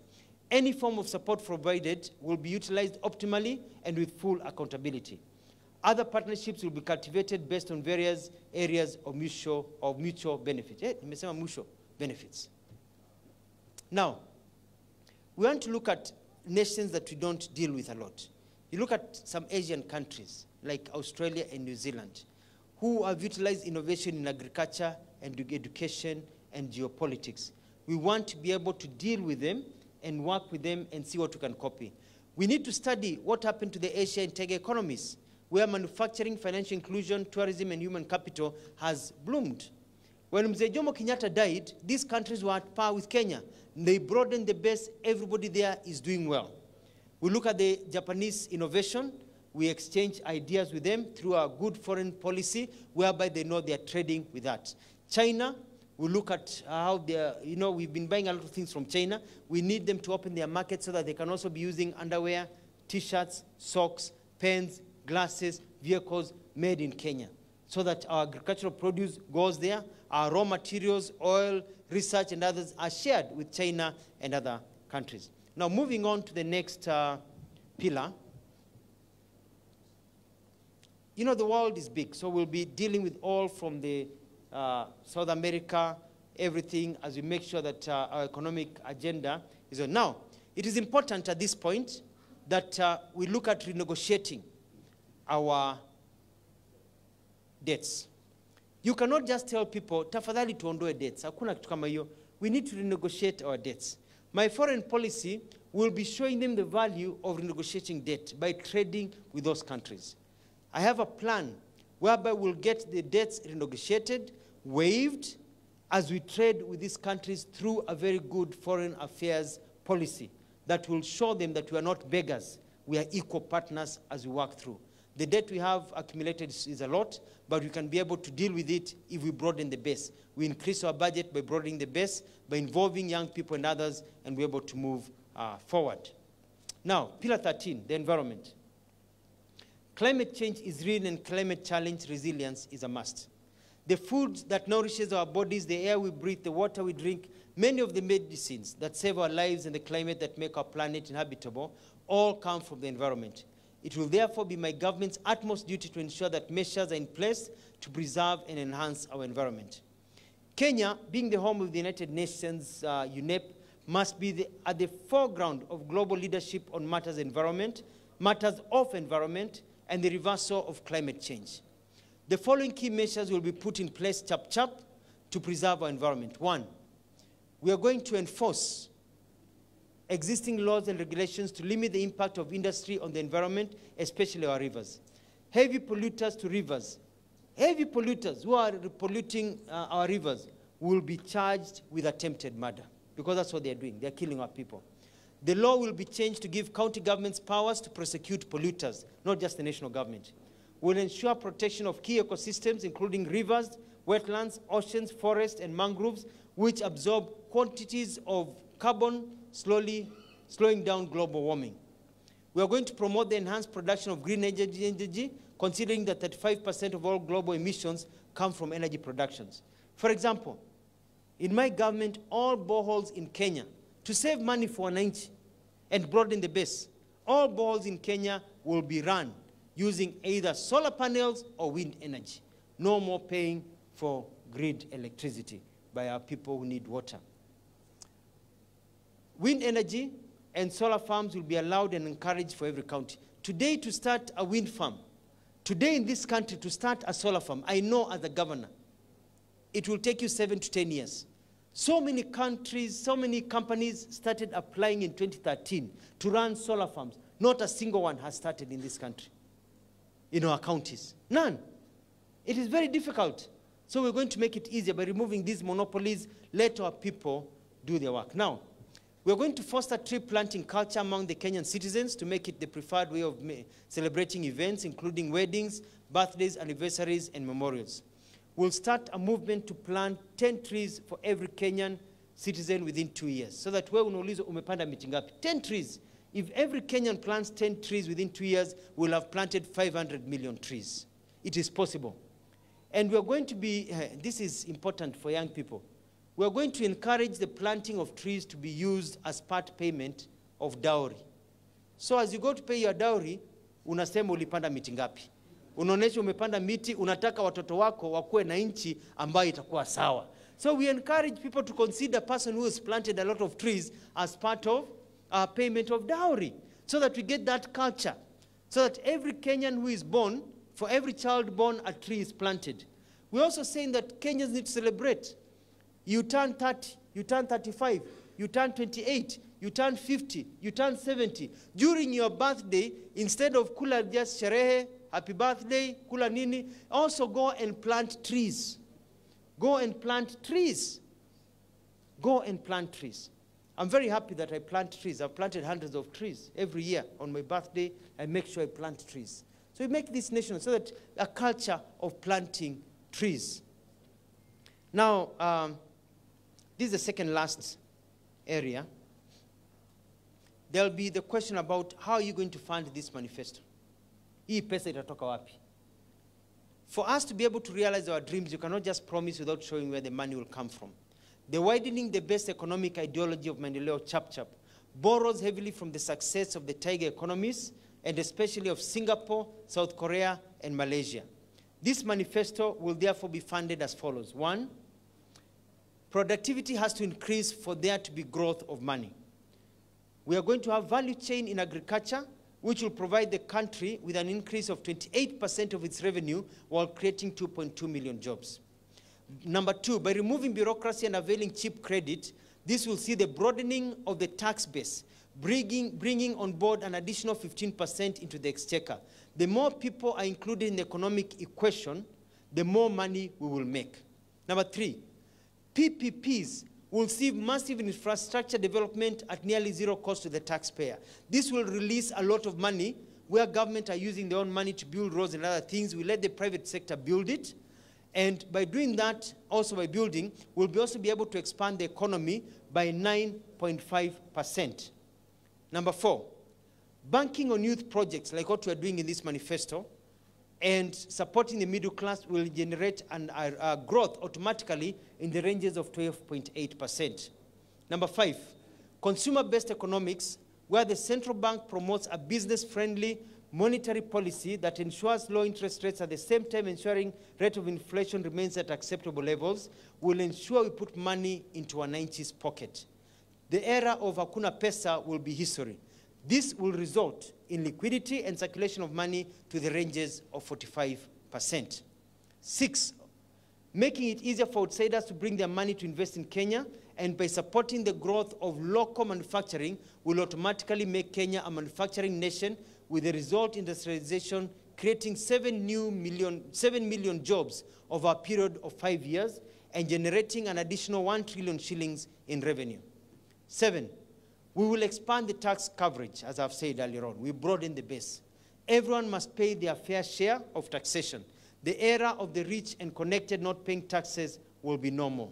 Any form of support provided will be utilized optimally and with full accountability. Other partnerships will be cultivated based on various areas of mutual benefit. Mutual benefits. Now, we want to look at nations that we don't deal with a lot. You look at some Asian countries like Australia and New Zealand, who have utilized innovation in agriculture and education and geopolitics. We want to be able to deal with them and work with them and see what we can copy. We need to study what happened to the Asian tech economies, where manufacturing, financial inclusion, tourism, and human capital has bloomed. When Mzee Jomo Kenyatta died, these countries were at par with Kenya. They broadened the base. Everybody there is doing well. We look at the Japanese innovation. We exchange ideas with them through a good foreign policy, whereby they know they are trading with that. China, we look at how they're, we've been buying a lot of things from China. We need them to open their market so that they can also be using underwear, T-shirts, socks, pens, glasses, vehicles made in Kenya, so that our agricultural produce goes there. Our raw materials, oil, research, and others are shared with China and other countries. Now, moving on to the next pillar. The world is big, so we'll be dealing with all from the South America, everything, as we make sure that our economic agenda is on. Now, it is important at this point that we look at renegotiating our debts. You cannot just tell people, tafadhali tuondoe debts. Hakuna kitu kama hiyo. We need to renegotiate our debts. My foreign policy will be showing them the value of renegotiating debt by trading with those countries. I have a plan whereby we'll get the debts renegotiated, waived, as we trade with these countries through a very good foreign affairs policy that will show them that we are not beggars. We are equal partners as we work through. The debt we have accumulated is a lot, but we can be able to deal with it if we broaden the base. We increase our budget by broadening the base, by involving young people and others, and we're able to move forward. Now, Pillar 13, the environment. Climate change is real, and climate challenge resilience is a must. The food that nourishes our bodies, the air we breathe, the water we drink, many of the medicines that save our lives and the climate that make our planet inhabitable all come from the environment. It will therefore be my government's utmost duty to ensure that measures are in place to preserve and enhance our environment. Kenya, being the home of the United Nations, UNEP, must be at the foreground of global leadership on matters of environment, and the reversal of climate change. The following key measures will be put in place chap to preserve our environment. One, we are going to enforce existing laws and regulations to limit the impact of industry on the environment, especially our rivers. Heavy polluters to rivers. Heavy polluters who are polluting our rivers will be charged with attempted murder, because that's what they're doing. They're killing our people. The law will be changed to give county governments powers to prosecute polluters, not just the national government. We'll ensure protection of key ecosystems, including rivers, wetlands, oceans, forests, and mangroves, which absorb quantities of carbon, slowing down global warming. We are going to promote the enhanced production of green energy, considering that 35% of all global emissions come from energy productions. For example, in my government, all boreholes in Kenya, to save money for wananchi and broaden the base, all boreholes in Kenya will be run using either solar panels or wind energy. No more paying for grid electricity by our people who need water. Wind energy and solar farms will be allowed and encouraged for every county. Today, to start a wind farm Today in this country, to start a solar farm, I know as a governor, it will take you 7 to 10 years. So many countries, so many companies started applying in 2013 to run solar farms. Not a single one has started in this country, in our counties. None. It is very difficult. So we're going to make it easier by removing these monopolies. Let our people do their work. Now, we're going to foster tree planting culture among the Kenyan citizens to make it the preferred way of celebrating events, including weddings, birthdays, anniversaries, and memorials. We'll start a movement to plant 10 trees for every Kenyan citizen within 2 years. So that wewe unauliza umepanda miti ngapi? 10 trees. If every Kenyan plants 10 trees within 2 years, we'll have planted 500 million trees. It is possible. And we're going to be, this is important for young people, we're going to encourage the planting of trees to be used as part payment of dowry. So as you go to pay your dowry, unasema ulipanda miti ngapi. Unaonesha umepanda miti, unataka watoto wako wakuwe na nchi ambayo itakuwa sawa. So we encourage people to consider a person who has planted a lot of trees as part of payment of dowry, so that we get that culture, so that every Kenyan who is born, for every child born, a tree is planted. We're also saying that Kenyans need to celebrate. You turn 30, you turn 35, you turn 28, you turn 50, you turn 70. During your birthday, instead of kula just sherehe, happy birthday, kula nini, also go and plant trees. Go and plant trees. Go and plant trees. I'm very happy that I plant trees. I've planted hundreds of trees every year. On my birthday, I make sure I plant trees. So we make this nation so that a culture of planting trees. Now, this is the second last area. There'll be the question about how are you going to fund this manifesto? Hii pesa itatoka wapi? For us to be able to realize our dreams, you cannot just promise without showing where the money will come from. The widening the best economic ideology of Maendeleo Chapchap borrows heavily from the success of the tiger economies, and especially of Singapore, South Korea, and Malaysia. This manifesto will therefore be funded as follows. 1, productivity has to increase for there to be growth of money. We are going to have value chain in agriculture, which will provide the country with an increase of 28% of its revenue while creating 2.2 million jobs. Number 2, by removing bureaucracy and availing cheap credit, this will see the broadening of the tax base, bringing on board an additional 15% into the exchequer. The more people are included in the economic equation, the more money we will make. Number 3, PPPs will see massive infrastructure development at nearly zero cost to the taxpayer. This will release a lot of money where government are using their own money to build roads and other things. We let the private sector build it. And by doing that, also by building, we'll also be able to expand the economy by 9.5%. Number 4, banking on youth projects like what we're doing in this manifesto and supporting the middle class will generate a growth automatically in the ranges of 12.8%. Number 5, consumer-based economics, where the central bank promotes a business-friendly monetary policy that ensures low interest rates at the same time ensuring rate of inflation remains at acceptable levels, will ensure we put money into our 90s pocket. The era of Hakuna Pesa will be history. This will result in liquidity and circulation of money to the ranges of 45%. 6, making it easier for outsiders to bring their money to invest in Kenya, and by supporting the growth of local manufacturing, will automatically make Kenya a manufacturing nation, with the result industrialization creating 7 million jobs over a period of 5 years and generating an additional 1 trillion shillings in revenue. 7, we will expand the tax coverage, as I've said earlier on. We broaden the base. Everyone must pay their fair share of taxation. The era of the rich and connected not paying taxes will be no more.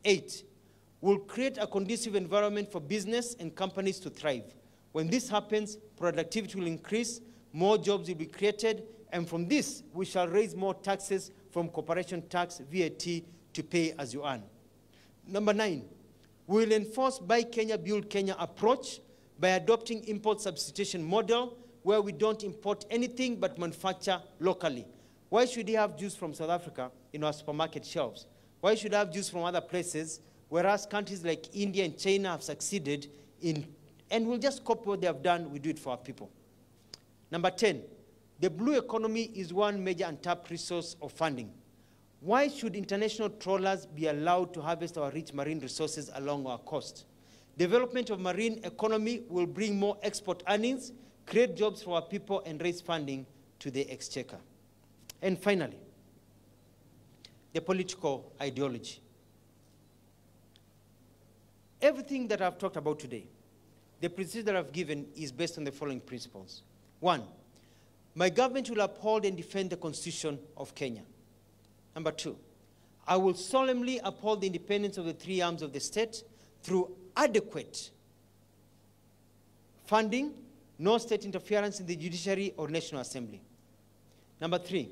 8, we'll create a conducive environment for business and companies to thrive. When this happens, productivity will increase, more jobs will be created, and from this, we shall raise more taxes from corporation tax, VAT, to pay as you earn. Number 9, we will enforce Buy Kenya, Build Kenya approach by adopting import substitution model where we don't import anything but manufacture locally. Why should we have juice from South Africa in our supermarket shelves? Why should we have juice from other places, whereas countries like India and China have succeeded in, and we'll just copy what they have done, we do it for our people. Number 10, The blue economy is one major untapped resource of funding. Why should international trawlers be allowed to harvest our rich marine resources along our coast? Development of marine economy will bring more export earnings, create jobs for our people, and raise funding to the exchequer. And finally, the political ideology. Everything that I've talked about today, the principles that I've given is based on the following principles. 1, my government will uphold and defend the Constitution of Kenya. Number 2, I will solemnly uphold the independence of the three arms of the state through adequate funding, no state interference in the judiciary or National Assembly. Number 3,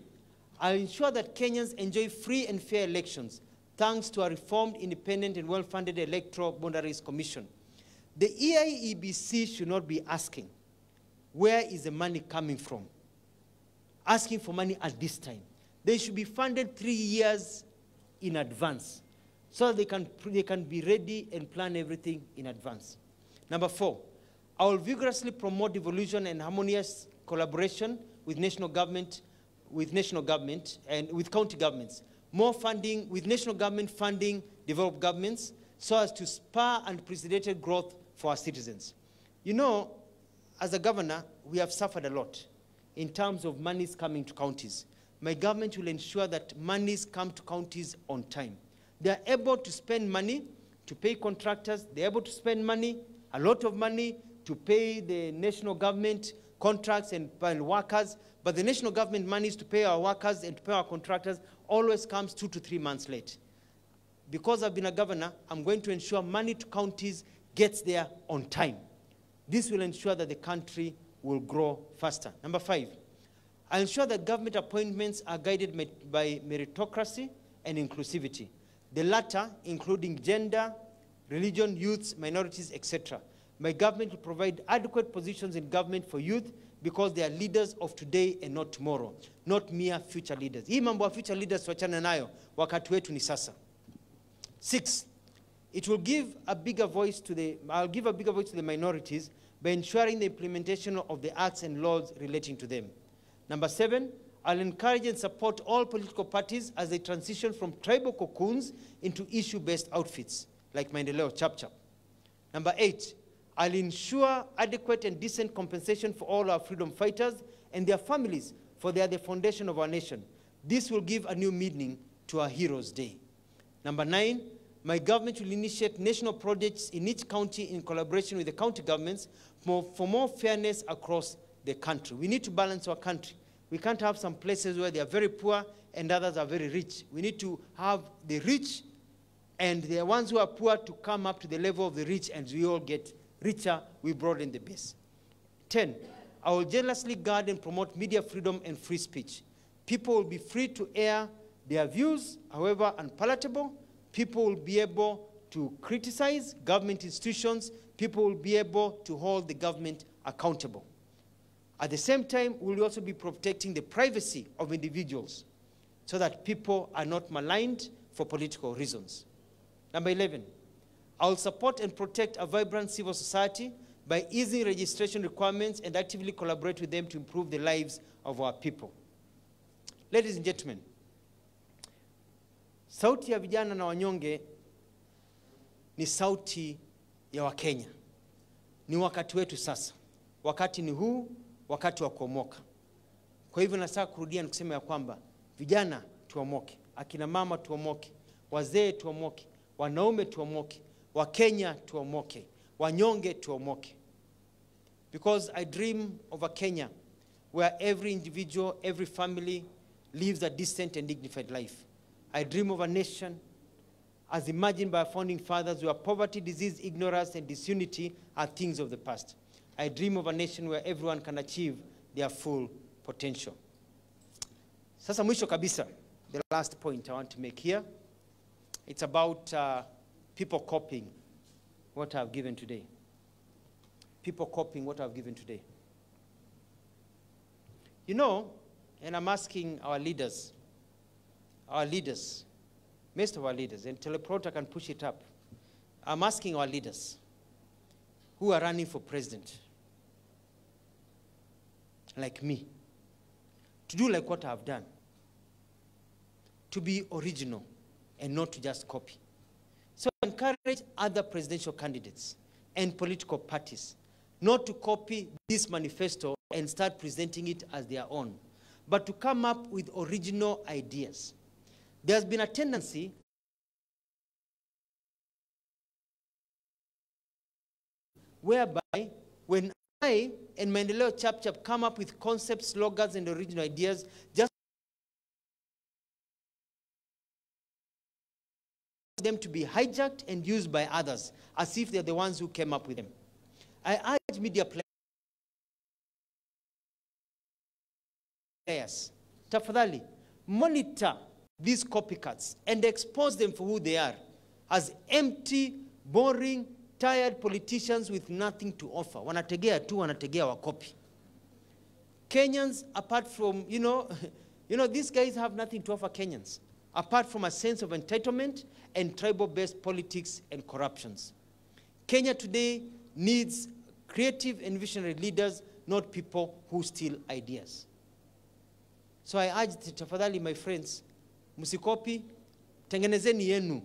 I'll ensure that Kenyans enjoy free and fair elections thanks to a reformed, independent, and well-funded Electoral Boundaries Commission. The EIEBC should not be asking, where is the money coming from? Asking for money at this time. They should be funded 3 years in advance so that they can be ready and plan everything in advance. Number 4, I will vigorously promote devolution and harmonious collaboration with national government and with county governments. More funding, with national government funding developed governments so as to spur unprecedented growth for our citizens. You know, as a governor, we have suffered a lot in terms of monies coming to counties. My government will ensure that monies come to counties on time. They are able to spend money to pay contractors. They are able to spend money, a lot of money, to pay the national government contracts and workers. But the national government monies to pay our workers and to pay our contractors always comes 2 to 3 months late. Because I've been a governor, I'm going to ensure money to counties gets there on time. This will ensure that the country will grow faster. Number 5, I'll ensure that government appointments are guided by meritocracy and inclusivity. The latter, including gender, religion, youths, minorities, etc. My government will provide adequate positions in government for youth because they are leaders of today and not tomorrow, not mere future leaders. Hii mambo ya future leaders tuachane nayo, wakati wetu ni sasa. 6, it will give a bigger voice to I'll give a bigger voice to the minorities by ensuring the implementation of the acts and laws relating to them. Number 7, I'll encourage and support all political parties as they transition from tribal cocoons into issue-based outfits, like Maendeleo Chap Chap. Number 8, I'll ensure adequate and decent compensation for all our freedom fighters and their families, for they are the foundation of our nation. This will give a new meaning to our Heroes' Day. Number 9, my government will initiate national projects in each county in collaboration with the county governments for more fairness across the country. We need to balance our country. We can't have some places where they are very poor and others are very rich. We need to have the rich and the ones who are poor to come up to the level of the rich, and we all get richer, we broaden the base. 10, I will jealously guard and promote media freedom and free speech. People will be free to air their views, however unpalatable. People will be able to criticize government institutions. People will be able to hold the government accountable. At the same time, we will also be protecting the privacy of individuals so that people are not maligned for political reasons. Number 11, I will support and protect a vibrant civil society by easing registration requirements and actively collaborate with them to improve the lives of our people. Ladies and gentlemen, sauti ya vijana na wanyonge ni sauti ya Wakenya. Ni wakati wetu sasa. Wakati ni huu, wakati wa kuomoka. Kwa hivyo nataka kurudia na kusema ya kwamba vijana tuomoke, akina mama tuomoke, wazee tuomoke, wanaume tuomoke, Wakenya tuomoke, wanyonge tuomoke. Because I dream of a Kenya where every individual, every family lives a decent and dignified life. I dream of a nation as imagined by our founding fathers where poverty, disease, ignorance, and disunity are things of the past. I dream of a nation where everyone can achieve their full potential. Sasa mwisho kabisa, the last point I want to make here, it's about people copying what I've given today. People copying what I've given today. You know, and I'm asking our leaders, most of our leaders, and Teleprompter can push it up. I'm asking our leaders who are running for president, like me, to do like what I've done, to be original and not to just copy. So I encourage other presidential candidates and political parties not to copy this manifesto and start presenting it as their own, but to come up with original ideas. There's been a tendency whereby when I and Maendeleo Chapchap come up with concepts, slogans, and original ideas, just them to be hijacked and used by others, as if they're the ones who came up with them. I urge media players, tafadhali, monitor these copycats and expose them for who they are, as empty, boring, tired politicians with nothing to offer. Wanategea tu, wanategea wakopi. Kenyans, apart from, these guys have nothing to offer Kenyans, apart from a sense of entitlement and tribal-based politics and corruptions. Kenya today needs creative and visionary leaders, not people who steal ideas. So I urge tafadhali, my friends, musikopi, tengenezeni yenu,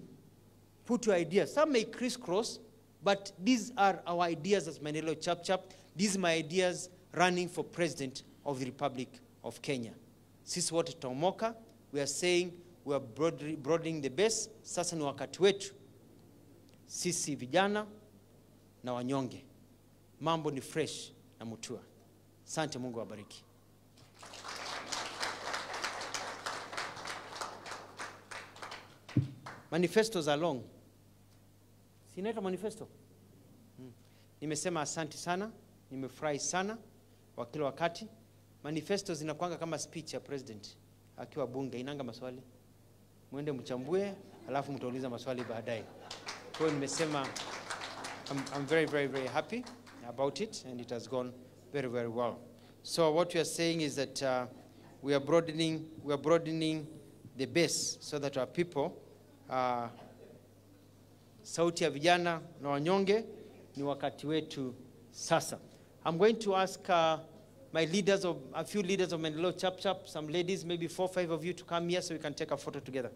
put your ideas. Some may crisscross, but these are our ideas as Maendeleo Chapchap. These are my ideas running for president of the Republic of Kenya. Sisi wote tutaomoka. We are saying we are broadening the base. Sasa ni wakati wetu, sisi vijana na wanyonge. Mambo ni fresh na mutua. Asante, Mungu awabariki. Manifestos are long. Sinaita manifesto. Nimesema asante sana, nimefurahi sana kwa kila wakati. Manifesto zinakuanga kama speech ya president akiwa bunge, inanga maswali. Mwende mchambue, alafu mtauliza maswali baadaye. Kwa hiyo nimesema I'm very, very, very happy about it, and it has gone very, very well. So what we are saying is that we are broadening the base so that our people, sauti ya vijana na wanyonge, ni wakati wetu sasa. I'm going to ask my a few leaders of Maendeleo Chapchap, some ladies, maybe 4 or 5 of you, to come here so we can take a photo together.